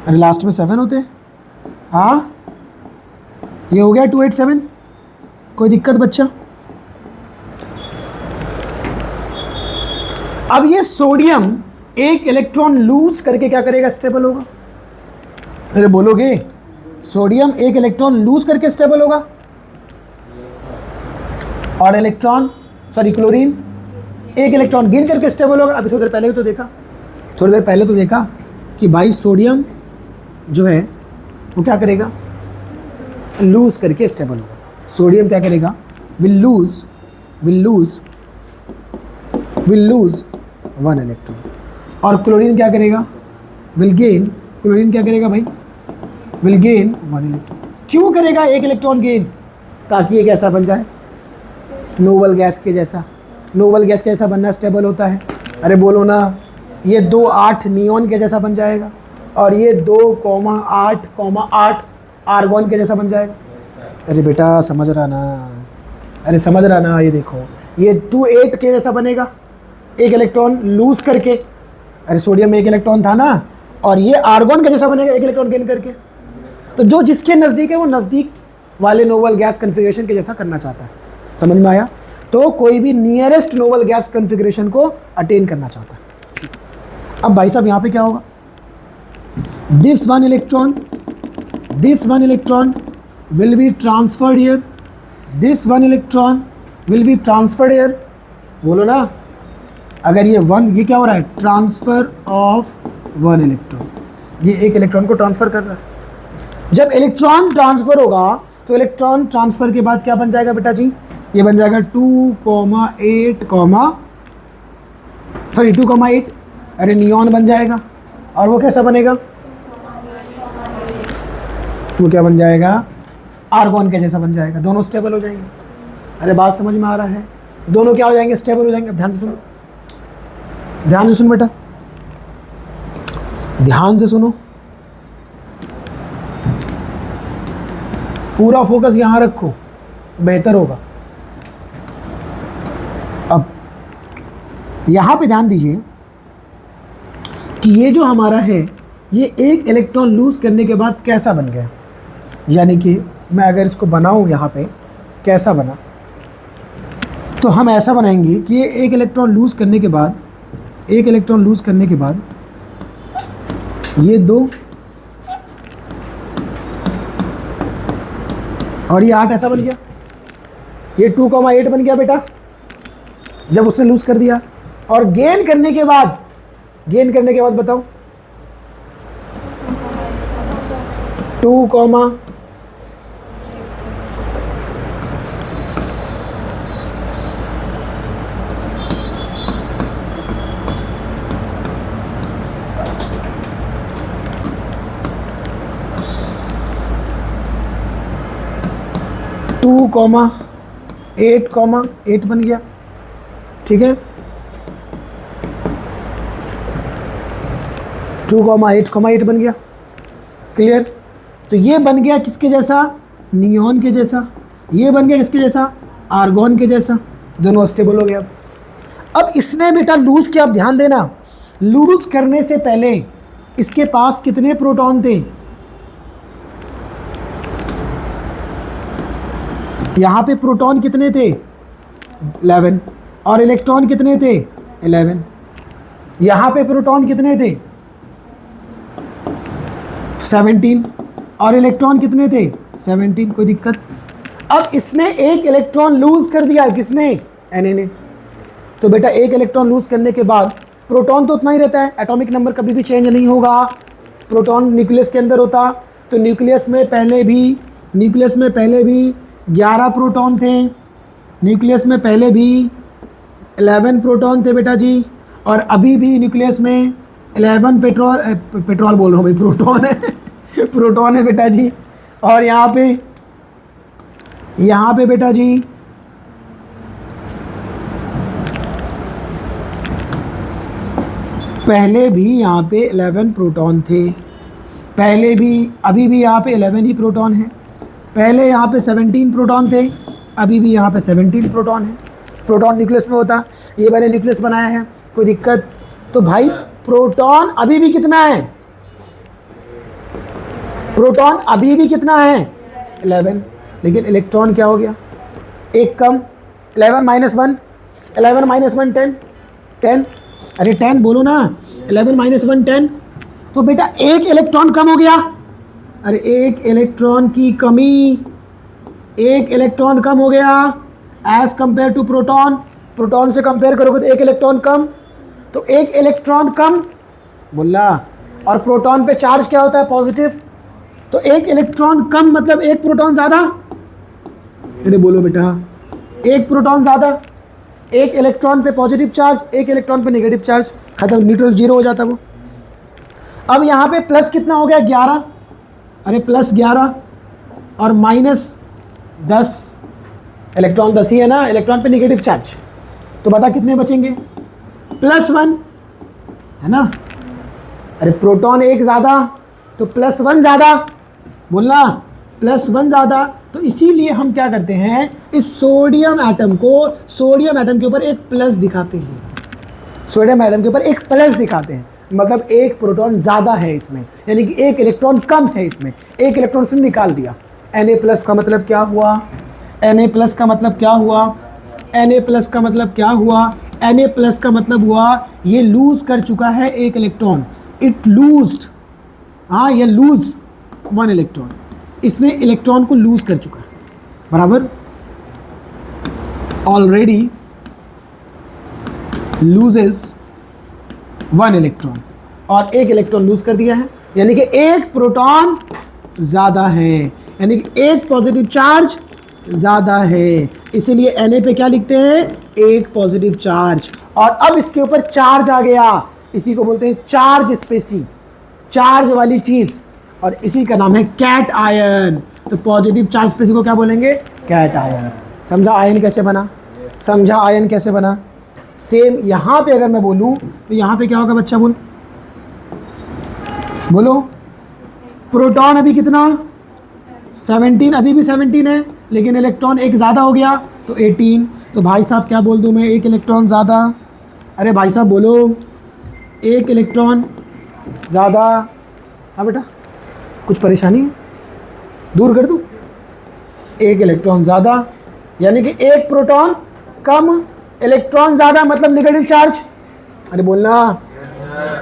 अरे लास्ट में 7 होते हैं, हाँ ये हो गया 287, कोई दिक्कत बच्चा? अब ये सोडियम एक इलेक्ट्रॉन लूज करके क्या करेगा, स्टेबल होगा। अरे बोलोगे, सोडियम एक इलेक्ट्रॉन लूज करके स्टेबल होगा, और इलेक्ट्रॉन क्लोरीन एक इलेक्ट्रॉन गेन करके स्टेबल होगा। अभी थोड़ी देर पहले तो देखा कि भाई सोडियम जो है वो क्या करेगा, लूज करके स्टेबल होगा। सोडियम क्या करेगा, विल लूज 1 इलेक्ट्रॉन, और क्लोरीन क्या करेगा, क्लोरीन क्या करेगा भाई, विल गेन 1 इलेक्ट्रॉन। क्यों करेगा एक इलेक्ट्रॉन गेन, ताकि ये कैसा बन जाए, नोबल गैस के जैसा। नोबल गैस कैसा बनना स्टेबल होता है, अरे बोलो ना, ये 2,8 नियॉन के जैसा बन जाएगा। और ये 2,8,8 आर्गॉन के जैसा बन जाएगा। अरे बेटा समझ रहा ना, अरे समझ रहा ना, ये देखो ये 2,8 के जैसा बनेगा, एक इलेक्ट्रॉन लूज करके। अरे सोडियम में एक इलेक्ट्रॉन था ना, और ये आर्गॉन के जैसा बनेगा एक इलेक्ट्रॉन गेन करके। तो जो जिसके नज़दीक है वो नज़दीक वाले नोबल गैस कन्फिग्रेशन के जैसा करना चाहता है। समझ में आया? तो कोई भी नियरेस्ट नोबल गैस कन्फिग्रेशन को अटेन करना चाहता है। अब भाई साहब यहाँ पे क्या होगा, this one electron will be transferred here, this one electron will be transferred here. बोलो ना, अगर ये ये क्या हो रहा है, ट्रांसफर ऑफ वन इलेक्ट्रॉन, ये एक इलेक्ट्रॉन को ट्रांसफर कर रहा है। जब इलेक्ट्रॉन ट्रांसफर होगा तो इलेक्ट्रॉन ट्रांसफर के बाद क्या बन जाएगा बेटा जी, ये बन जाएगा 2,8, अरे नियॉन बन जाएगा। और वो कैसा बनेगा, वो क्या बन जाएगा, आर्गॉन के जैसा बन जाएगा। दोनों स्टेबल हो जाएंगे। अरे बात समझ में आ रहा है? दोनों क्या हो जाएंगे, स्टेबल हो जाएंगे। ध्यान से सुनो, ध्यान से सुनो बेटा, ध्यान से सुनो, पूरा फोकस यहां रखो, बेहतर होगा। अब यहां पे ध्यान दीजिए कि ये जो हमारा है, ये एक इलेक्ट्रॉन लूज करने के बाद कैसा बन गया। यानी कि मैं अगर इसको बनाऊं यहाँ पे, कैसा बना, तो हम ऐसा बनाएंगे कि ये एक इलेक्ट्रॉन लूज करने के बाद, ये 2 और ये 8 ऐसा बन गया। ये 2,8 बन गया बेटा जब उसने लूज कर दिया। और गेन करने के बाद बताओ 2, 2,8 बन गया। ठीक है, 2,8 बन गया। क्लियर? तो ये बन गया किसके जैसा, नियॉन के जैसा। ये बन गया किसके जैसा, आर्गॉन के जैसा। दोनों स्टेबल हो गया। अब इसने बेटा लूज किया, आप ध्यान देना, लूज करने से पहले इसके पास कितने प्रोटॉन थे, यहाँ पे प्रोटॉन कितने थे 11, और इलेक्ट्रॉन कितने थे 11। यहाँ पे प्रोटॉन कितने थे 17, और इलेक्ट्रॉन कितने थे 17। कोई दिक्कत? अब इसने एक इलेक्ट्रॉन लूज कर दिया, किसने, Na ने। तो बेटा एक इलेक्ट्रॉन लूज करने के बाद प्रोटॉन तो उतना ही रहता है, एटॉमिक नंबर कभी भी चेंज नहीं होगा। प्रोटॉन न्यूक्लियस के अंदर होता, तो न्यूक्लियस में पहले भी 11 प्रोटॉन थे, न्यूक्लियस में पहले भी 11 प्रोटॉन थे बेटा जी। और अभी भी न्यूक्लियस में 11 पेट्रोल बोल रहा हूँ भाई, प्रोटॉन है प्रोटॉन है बेटा जी। और यहाँ पे बेटा जी पहले भी यहाँ पे 11 प्रोटॉन थे, पहले भी, अभी भी यहाँ पे 11 ही प्रोटॉन है। पहले यहाँ पे 17 प्रोटॉन थे, अभी भी यहाँ पे 17 प्रोटॉन है। प्रोटॉन न्यूक्लियस में होता, ये मैंने न्यूक्लियस बनाया है, कोई दिक्कत? तो भाई प्रोटॉन अभी भी कितना है, प्रोटॉन अभी भी कितना है 11, लेकिन इलेक्ट्रॉन क्या हो गया, एक कम। 11 - 1 10, अरे 10 बोलो ना, 11 - 1 10। तो बेटा एक इलेक्ट्रॉन कम हो गया। अरे एक इलेक्ट्रॉन की कमी, एक इलेक्ट्रॉन कम हो गया as compare to proton. Proton से कंपेयर करोगे तो एक इलेक्ट्रॉन कम, तो एक इलेक्ट्रॉन कम बोला। और प्रोटॉन पे चार्ज क्या होता है, पॉजिटिव। तो एक इलेक्ट्रॉन कम मतलब एक प्रोटॉन ज़्यादा। अरे बोलो बेटा, एक प्रोटॉन ज़्यादा, एक इलेक्ट्रॉन पे पॉजिटिव चार्ज, एक इलेक्ट्रॉन पे नेगेटिव चार्ज, खत्म, न्यूट्रल, जीरो हो जाता वो। अब यहाँ पे प्लस कितना हो गया 11, अरे प्लस 11 और -10, इलेक्ट्रॉन 10 ही है ना, इलेक्ट्रॉन पे नेगेटिव चार्ज, तो बता कितने बचेंगे, +1 है ना। अरे प्रोटॉन एक ज़्यादा तो +1 ज़्यादा, बोलना +1 ज़्यादा। तो इसीलिए हम क्या करते हैं, इस सोडियम एटम के ऊपर एक प्लस दिखाते हैं, सोडियम एटम के ऊपर एक प्लस दिखाते हैं, मतलब एक प्रोटॉन ज़्यादा है इसमें, यानी कि एक इलेक्ट्रॉन कम है इसमें, एक इलेक्ट्रॉन से निकाल दिया। Na+ का मतलब क्या हुआ, Na+ का मतलब क्या हुआ, Na+ का मतलब क्या हुआ, Na+ का मतलब हुआ ये लूज़ कर चुका है एक इलेक्ट्रॉन, इट लूज्ड, हाँ ये लूज 1 इलेक्ट्रॉन, इसमें इलेक्ट्रॉन को लूज कर चुका है, बराबर, ऑलरेडी लूजेस 1 इलेक्ट्रॉन, और एक इलेक्ट्रॉन लूज कर दिया है, यानी कि एक प्रोटॉन ज़्यादा है, यानी कि एक पॉजिटिव चार्ज ज़्यादा है, इसीलिए Na पे क्या लिखते हैं, एक पॉजिटिव चार्ज। और अब इसके ऊपर चार्ज आ गया, इसी को बोलते हैं चार्ज स्पेसी, चार्ज वाली चीज़, और इसी का नाम है कैट आयन। तो पॉजिटिव चार्ज स्पेसी को क्या बोलेंगे, कैट आयन। समझा आयन कैसे बना, समझा आयन कैसे बना। सेम यहाँ पे अगर मैं बोलूँ तो यहाँ पे क्या होगा बच्चा, बोलो प्रोटॉन अभी कितना 17, अभी भी 17 है, लेकिन इलेक्ट्रॉन एक ज़्यादा हो गया तो 18। तो भाई साहब क्या बोल दूँ मैं, एक इलेक्ट्रॉन ज़्यादा, अरे भाई साहब बोलो एक इलेक्ट्रॉन ज़्यादा। हाँ बेटा कुछ परेशानी है, दूर कर दूँ, एक इलेक्ट्रॉन ज़्यादा यानी कि एक प्रोटॉन कम, इलेक्ट्रॉन ज़्यादा मतलब नेगेटिव चार्ज, अरे बोलना।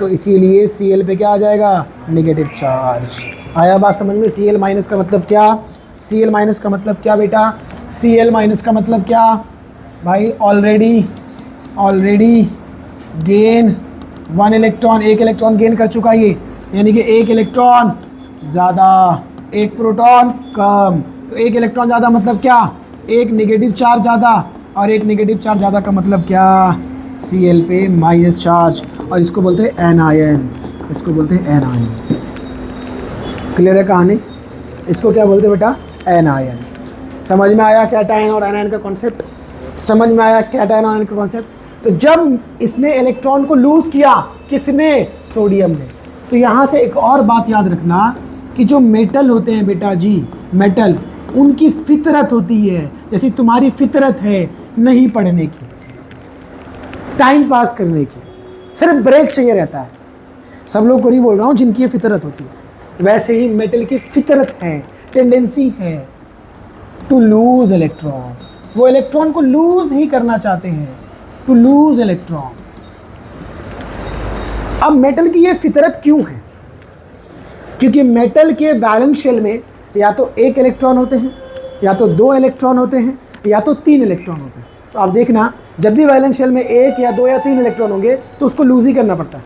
तो इसीलिए Cl पे क्या आ जाएगा, नेगेटिव चार्ज। आया बात समझ में, Cl- का मतलब क्या, Cl- का मतलब क्या बेटा, Cl- का मतलब क्या भाई, ऑलरेडी गेन 1 इलेक्ट्रॉन, एक इलेक्ट्रॉन गेन कर चुका ये, यानी कि एक इलेक्ट्रॉन ज़्यादा एक प्रोटॉन कम। तो एक इलेक्ट्रॉन ज़्यादा मतलब क्या, एक नेगेटिव चार्ज ज़्यादा, और एक नेगेटिव चार्ज ज़्यादा का मतलब क्या, Cl पे माइनस चार्ज, और इसको बोलते हैं एनायन, इसको बोलते हैं एनायन। क्लियर है कहानी, इसको क्या बोलते हैं बेटा, एनायन। समझ में आया कैटायन और एनायन का कॉन्सेप्ट, समझ में आया कैटायन और एनायन का कॉन्सेप्ट। तो जब इसने इलेक्ट्रॉन को लूज़ किया, किसने, सोडियम ने। तो यहाँ से एक और बात याद रखना कि जो मेटल होते हैं बेटा जी, मेटल, उनकी फितरत होती है, जैसे तुम्हारी फितरत है नहीं पढ़ने की, टाइम पास करने की, सिर्फ ब्रेक चाहिए रहता है। सब लोग को नहीं बोल रहा हूँ जिनकी ये फितरत होती है, वैसे ही मेटल की फितरत है, टेंडेंसी है टू लूज इलेक्ट्रॉन, वो इलेक्ट्रॉन को लूज ही करना चाहते हैं, टू लूज इलेक्ट्रॉन। अब मेटल की ये फितरत क्यों है, क्योंकि मेटल के वैलेंस शेल में या तो एक इलेक्ट्रॉन होते हैं, या तो 2 इलेक्ट्रॉन होते हैं, या तो 3 इलेक्ट्रॉन होते हैं। तो आप देखना जब भी वैलेंस शेल में 1 या 2 या 3 इलेक्ट्रॉन होंगे तो उसको लूज ही करना पड़ता है,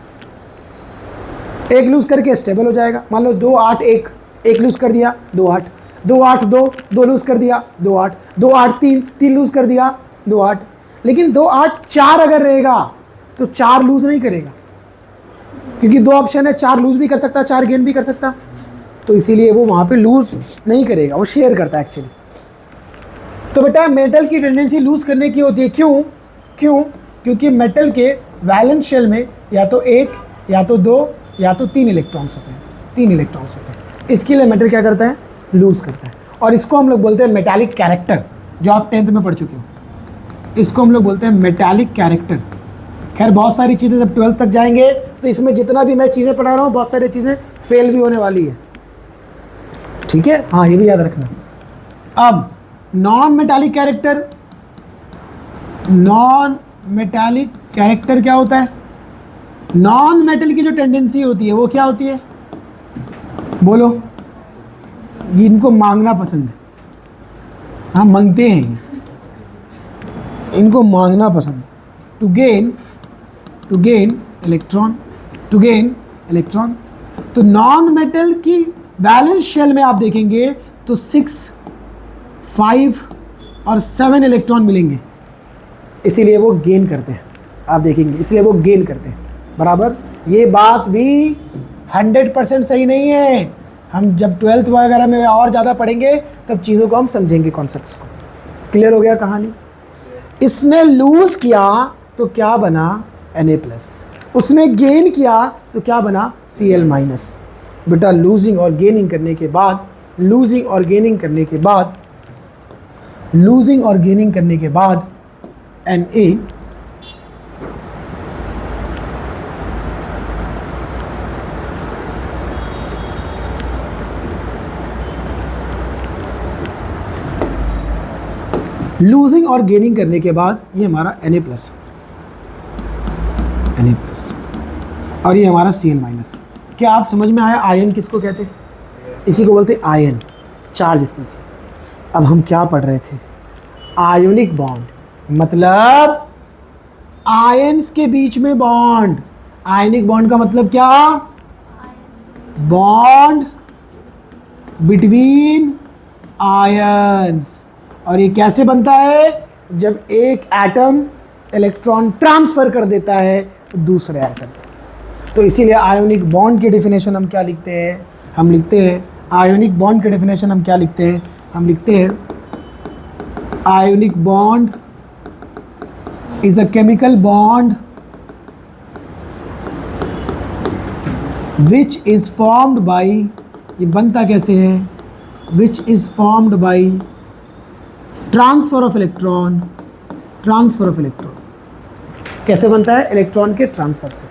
एक लूज करके स्टेबल हो जाएगा। मान लो 2 8 1, एक लूज कर दिया 2 8, 2 8 2, 2 लूज कर दिया 2 8, 2 8 3, 3 लूज कर दिया 2 8। लेकिन 2 8 4 अगर रहेगा तो 4 लूज नहीं करेगा, क्योंकि 2 ऑप्शन है, 4 लूज भी कर सकता, 4 गेन भी कर सकता, तो इसीलिए वो वहाँ पे लूज नहीं करेगा, वो शेयर करता है एक्चुअली। तो बेटा मेटल की टेंडेंसी लूज करने की होती है, क्यों, क्योंकि मेटल के वैलेंस शेल में या तो 1 या तो 2 या तो 3 इलेक्ट्रॉन्स होते हैं, 3 इलेक्ट्रॉन्स होते हैं। इसके लिए मेटल क्या करता है, लूज करता है, और इसको हम लोग बोलते हैं मेटालिक कैरेक्टर, जो आप 10th में पढ़ चुके हो, इसको हम लोग बोलते हैं मेटालिक कैरेक्टर। खैर बहुत सारी चीज़ें जब 12th तक जाएंगे तो इसमें जितना भी मैं चीज़ें पढ़ा रहा हूँ बहुत सारी चीज़ें फेल भी होने वाली है, ठीक है, हाँ ये भी याद रखना। अब non metallic character, non metallic character क्या होता है, नॉन मेटल की जो टेंडेंसी होती है वो क्या होती है, बोलो, इनको मांगना पसंद है, हाँ मांगते हैं, इनको मांगना पसंद, टू गेन इलेक्ट्रॉन। तो नॉन मेटल की वैलेंस शेल में आप देखेंगे तो 6 5 और 7 इलेक्ट्रॉन मिलेंगे, इसीलिए वो गेन करते हैं, आप देखेंगे इसलिए वो गेन करते हैं, बराबर। ये बात भी 100% सही नहीं है, हम जब 12th वगैरह में और ज़्यादा पढ़ेंगे तब चीज़ों को हम समझेंगे, कॉन्सेप्ट्स को। क्लियर हो गया कहानी। इसने लूज़ किया तो क्या बना, Na+, उसने गेन किया तो क्या बना, Cl माइनस। बेटा लूजिंग और गेनिंग करने के बाद, लूजिंग और गेनिंग करने के बाद, लूजिंग और गेनिंग करने के बाद Na लूजिंग और गेनिंग करने के बाद ये हमारा Na प्लस, Na प्लस, और ये हमारा Cl माइनस। क्या आप समझ में आया आयन किसको कहते हैं? इसी को बोलते हैं आयन, चार्ज स्पेसिस। अब हम क्या पढ़ रहे थे? आयोनिक बॉन्ड, मतलब आयंस के बीच में बॉन्ड। आयनिक बॉन्ड का मतलब क्या? Bond between ions. और ये कैसे बनता है? जब एक एटम इलेक्ट्रॉन ट्रांसफर कर देता है दूसरे एटम। तो इसीलिए आयोनिक बॉन्ड की डेफिनेशन हम क्या लिखते हैं? हम लिखते हैं आयोनिक बॉन्ड की डेफिनेशन हम क्या लिखते हैं? हम लिखते हैं ionic bond is a chemical bond which is formed by, ये बनता कैसे है? which is formed by transfer of electron, transfer of electron। कैसे बनता है? इलेक्ट्रॉन के ट्रांसफर से।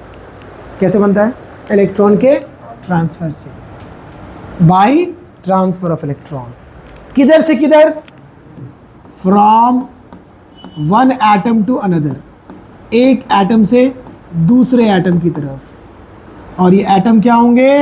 कैसे बनता है? इलेक्ट्रॉन के ट्रांसफर से, बाय ट्रांसफर ऑफ इलेक्ट्रॉन। किधर से किधर? From one atom to another, एक एटम से दूसरे एटम की तरफ। और ये एटम क्या होंगे?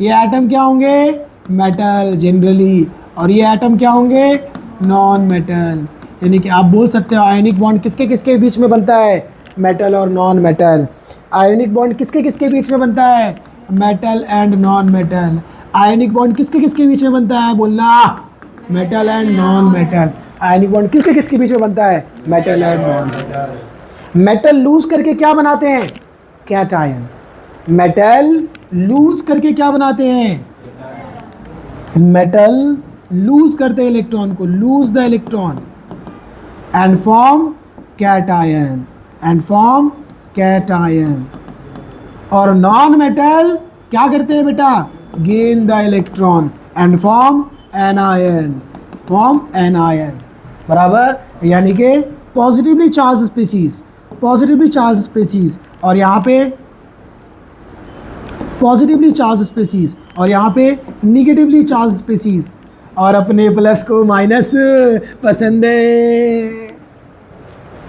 ये एटम क्या होंगे? Metal generally. और ये एटम क्या होंगे? Non metal. यानी कि आप बोल सकते हो आयनिक बॉन्ड किसके किसके बीच में बनता है? मेटल और नॉन मेटल। आयनिक बॉन्ड किसके किसके बीच में बनता है? Metal and non metal. Ionic bond किसके किसके बीच में बनता है? बोलना, metal and non metal. Ionic bond किसके किसके बीच में बनता है? Metal and non metal. Metal lose करके क्या बनाते हैं? कैटायन। मेटल लूज करके क्या बनाते हैं? मेटल लूज करते हैं इलेक्ट्रॉन को, lose the electron and form cation, and form cation. और नॉन मेटल क्या करते हैं बेटा? Gain the electron and form anion, form anion. बराबर। यानी कि positively charge species, positively charge species, और यहाँ पे पॉजिटिवली चार्ज स्पीसीज, और यहाँ पे निगेटिवली चार्ज स्पीसीज। और अपने प्लस को माइनस पसंद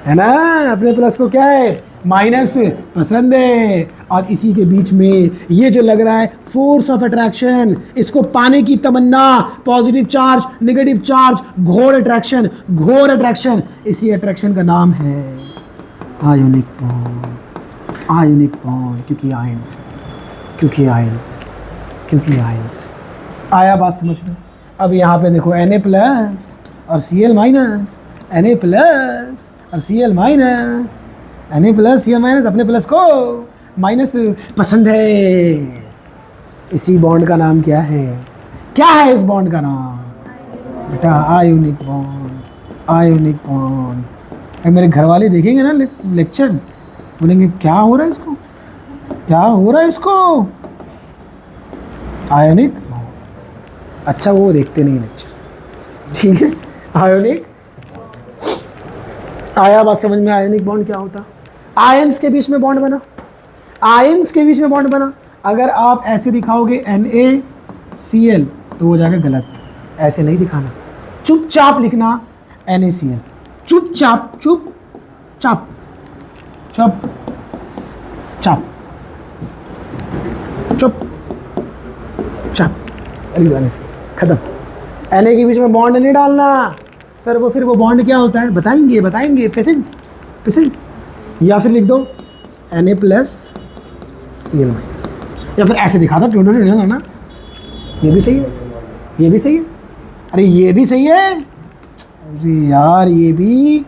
है ना? अपने प्लस को क्या है? माइनस पसंद है। और इसी के बीच में ये जो लग रहा है फोर्स ऑफ अट्रैक्शन, इसको पाने की तमन्ना, पॉजिटिव चार्ज नेगेटिव चार्ज, घोर अट्रैक्शन, घोर अट्रैक्शन। इसी अट्रैक्शन का नाम है आयोनिक बॉन्ड। आयोनिक बॉन्ड, क्योंकि आयंस, क्योंकि आयंस, क्योंकि आयंस। आया बात समझ में? अब यहाँ पे देखो Na प्लस और Cl माइनस, Na प्लस और Cl minus, Na plus Cl minus. अपने प्लस को माइनस पसंद है। इसी बॉन्ड का नाम क्या है? क्या है इस बॉन्ड का नाम? बेटा आयोनिक बॉन्ड, आयोनिक बॉन्ड। मेरे घर वाले देखेंगे ना लेक्चर, बोलेंगे क्या हो रहा है इसको, क्या हो रहा है इसको? Ionic bond. अच्छा वो देखते नहीं लेक्चर, ठीक है। आयोनिक, आया बात समझ में? आयोनिक बॉन्ड क्या होता? आयंस के बीच में बॉन्ड बना, आयंस के बीच में बॉन्ड बना। अगर आप ऐसे दिखाओगे NaCl तो हो जाएगा गलत, ऐसे नहीं दिखाना। चुपचाप लिखना NaCl, चुपचाप, चुप चाप, चुप चाप, चुप चाप, लिख देने से खत्म। Na के बीच में बॉन्ड नहीं डालना सर। वो फिर वो बॉन्ड क्या होता है बताएंगे, बताएंगे। Patience, patience. या फिर लिख दो Na प्लस Cl माइनस, या फिर ऐसे दिखा दो ना। ये भी सही है, ये भी सही है। अरे ये भी सही है, अरे यार ये भी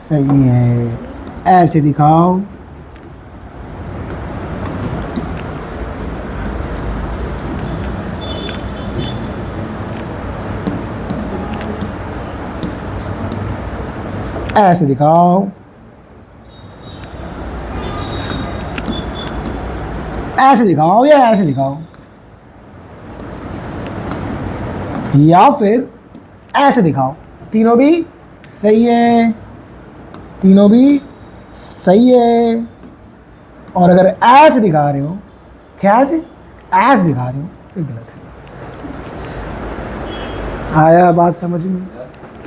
सही है। ऐसे दिखाओ, ऐसे दिखाओ। ऐसे दिखाओ या ऐसे दिखाओ, या फिर ऐसे दिखाओ, तीनों भी सही है, तीनों भी सही है। और अगर ऐसे दिखा रहे हो, क्या ऐसे दिखा रहे हो, तो गलत है। आया बात समझ में?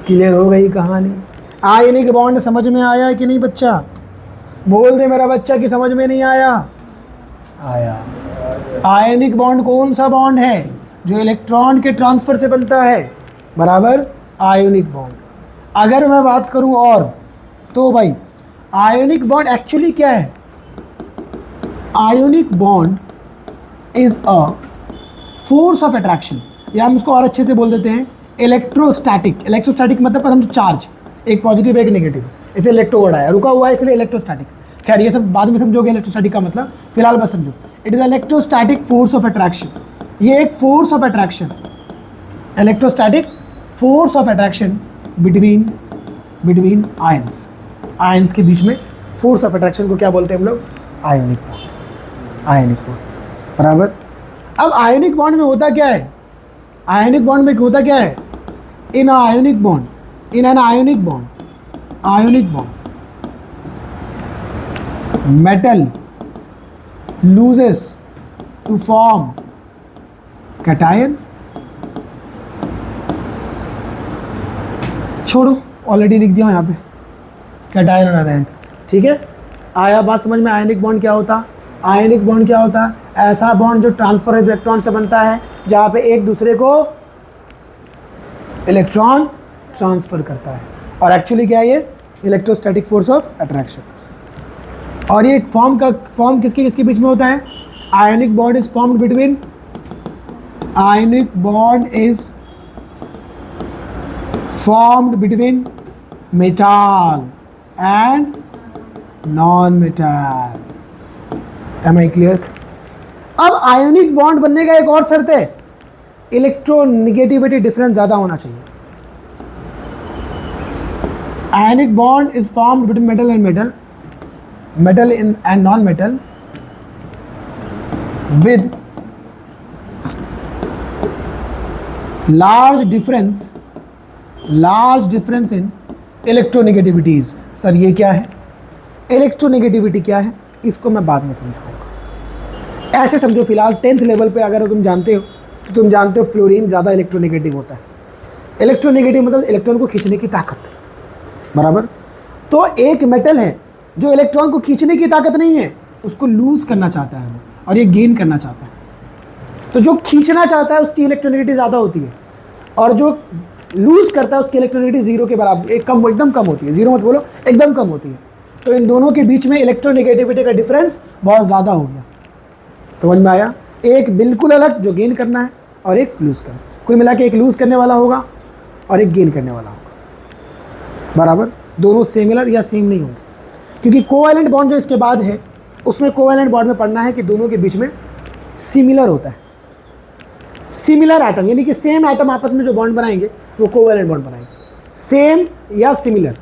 क्लियर हो गई कहानी? आयनिक बॉन्ड समझ में आया कि नहीं बच्चा? बोल दे मेरा बच्चा कि समझ में नहीं आया। आया। आयनिक बॉन्ड कौन सा बॉन्ड है जो इलेक्ट्रॉन के ट्रांसफर से बनता है? बराबर आयोनिक बॉन्ड। अगर मैं बात करूं और, तो भाई आयोनिक बॉन्ड एक्चुअली क्या है? Ionic bond is a force of attraction, या हम इसको और अच्छे से बोल देते हैं इलेक्ट्रोस्टैटिक। इलेक्ट्रोस्टैटिक मतलब हम चार्ज, एक पॉजिटिव एक नेगेटिव, इसे इलेक्ट्रो वर्ड आया, रुका हुआ है इसलिए इलेक्ट्रोस्टैटिक। खैर ये सब बाद में समझोगे इलेक्ट्रोस्टैटिक का मतलब, फिलहाल बस समझो it is electrostatic force of attraction. ये एक force of attraction, electrostatic force of attraction between ions. Ions के बीच में फोर्स ऑफ अट्रैक्शन को क्या बोलते हैं हम लोग? Ionic bond. आयोनिक बॉन्ड बराबर। अब आयोनिक बॉन्ड में होता क्या है? आयोनिक बॉन्ड में होता क्या है? इन ionic bond, in an ionic bond, ionic bond metal loses to form cation। छोड़ो, ऑलरेडी लिख दिया यहाँ पे कैटायन और एनायन, ठीक है। आया बात समझ में? आयनिक बॉन्ड क्या होता? आयनिक बॉन्ड क्या होता? ऐसा बॉन्ड जो ट्रांसफर इलेक्ट्रॉन से बनता है, जहाँ पे एक दूसरे को इलेक्ट्रॉन ट्रांसफर करता है। और एक्चुअली क्या है ये? Electrostatic force of attraction. और ये फॉर्म किसके किसके बीच में होता है? Ionic bond is formed between, ionic bond is formed between metal and non metal. Am I clear? अब आयनिक बॉन्ड बनने का एक और शर्त है, इलेक्ट्रोनेगेटिविटी डिफरेंस ज्यादा होना चाहिए। आयनिक bond is formed between metal and metal, metal and non-metal with large difference in electronegativities। Sir ये क्या है? इलेक्ट्रोनेगेटिविटी क्या है इसको मैं बाद में समझाऊंगा। ऐसे समझो फिलहाल 10th लेवल पे अगर तुम जानते हो तो तुम जानते हो फ्लोरीन ज़्यादा इलेक्ट्रोनेगेटिव होता है। इलेक्ट्रोनेगेटिव मतलब इलेक्ट्रॉन को खींचने की ताकत, बराबर। तो एक मेटल है जो इलेक्ट्रॉन को खींचने की ताकत नहीं है, उसको लूज करना चाहता है वो, और ये गेन करना चाहता है। तो जो खींचना चाहता है उसकी इलेक्ट्रोनेगेटिविटी ज़्यादा होती है, और जो लूज करता है उसकी इलेक्ट्रोनेगेटिविटी जीरो के बराबर, एकदम कम होती है। जीरो मत बोलो, एकदम कम होती है। तो इन दोनों के बीच में इलेक्ट्रोनेगेटिविटी का डिफरेंस बहुत ज़्यादा हो गया। समझ में आया? एक बिल्कुल अलग जो गेन करना है, और एक लूज करना। कुल मिला के एक लूज करने वाला होगा और एक गेन करने वाला होगा, बराबर। दोनों सिमिलर या सेम नहीं होंगे, क्योंकि कोवैलेंट बॉन्ड जो इसके बाद है उसमें कोवैलेंट बॉन्ड में पढ़ना है कि दोनों के बीच में सिमिलर होता है। सिमिलर एटम यानी कि सेम एटम आपस में जो बॉन्ड बनाएंगे वो कोवैलेंट बॉन्ड बनाएंगे। सेम या सिमिलर,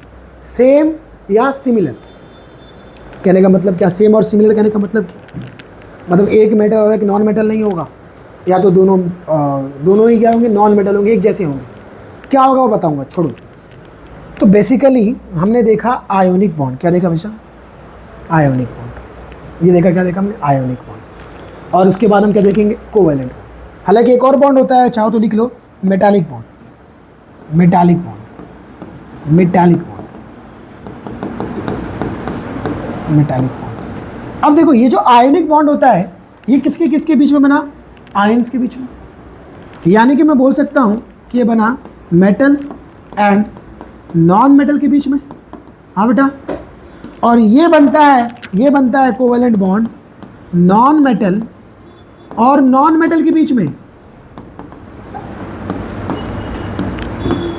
सेम या सिमिलर कहने का मतलब क्या? सेम और सिमिलर कहने का मतलब क्या? मतलब एक मेटल और एक नॉन मेटल नहीं होगा, या तो दोनों ही क्या होंगे? नॉन मेटल होंगे, एक जैसे होंगे। क्या होगा वो बताऊँगा, छोड़ो। तो बेसिकली हमने देखा आयोनिक बॉन्ड। क्या देखा बच्चा? Ionic bond. ये देखा, क्या देखा हमने? Ionic bond. और उसके बाद हम क्या देखेंगे? कोवैलेंट। हालांकि एक और बॉन्ड होता है, चाहो तो लिख लो, metallic bond. Metallic bond, metallic bond, metallic bond. अब देखो ये जो आयोनिक बॉन्ड होता है ये किसके किसके बीच में बना? आयंस के बीच में। यानी कि मैं बोल सकता हूँ कि ये बना मेटल एंड नॉन मेटल के बीच में। हाँ बेटा। और ये बनता है कोवैलेंट बॉन्ड नॉन मेटल और नॉन मेटल के बीच में।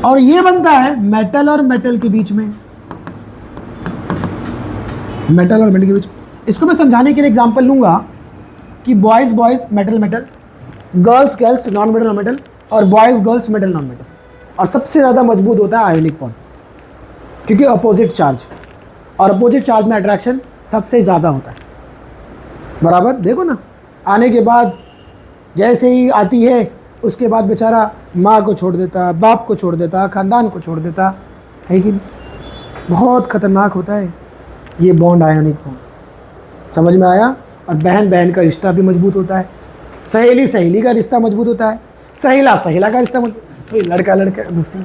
और ये बनता है मेटल और मेटल के बीच में, मेटल और मेटल के बीच। इसको मैं समझाने के लिए एग्जांपल लूंगा कि boys boys metal metal, girls girls non metal non metal, और boys girls metal non metal. और सबसे ज़्यादा मजबूत होता है आयोनिक बॉन्ड, क्योंकि अपोजिट चार्ज, और अपोजिट चार्ज में अट्रैक्शन सबसे ज़्यादा होता है, बराबर। देखो ना, आने के बाद जैसे ही आती है उसके बाद बेचारा माँ को छोड़ देता, बाप को छोड़ देता, ख़ानदान को छोड़ देता है कि बहुत ख़तरनाक होता है ये बॉन्ड, आयोनिक बॉन्ड। समझ में आया? और बहन बहन का रिश्ता भी मजबूत होता है, सहेली सहेली का रिश्ता मजबूत होता है, सहेला सहेला का रिश्ता मजबूत, तो लड़का लड़का दोस्ती,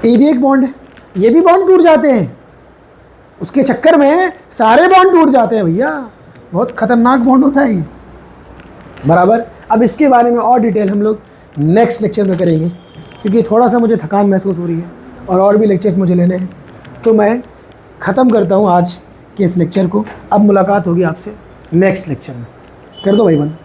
ये भी एक बॉन्ड है। ये भी बॉन्ड टूट जाते हैं, उसके चक्कर में सारे बॉन्ड टूट जाते हैं भैया, बहुत ख़तरनाक बॉन्ड होता है ये, बराबर। अब इसके बारे में और डिटेल हम लोग नेक्स्ट लेक्चर में करेंगे, क्योंकि थोड़ा सा मुझे थकान महसूस हो रही है और भी लेक्चर्स मुझे लेने हैं। तो मैं ख़त्म करता हूँ आज के इस लेक्चर को। अब मुलाकात होगी आपसे नेक्स्ट लेक्चर में। कर दो भाई बंद।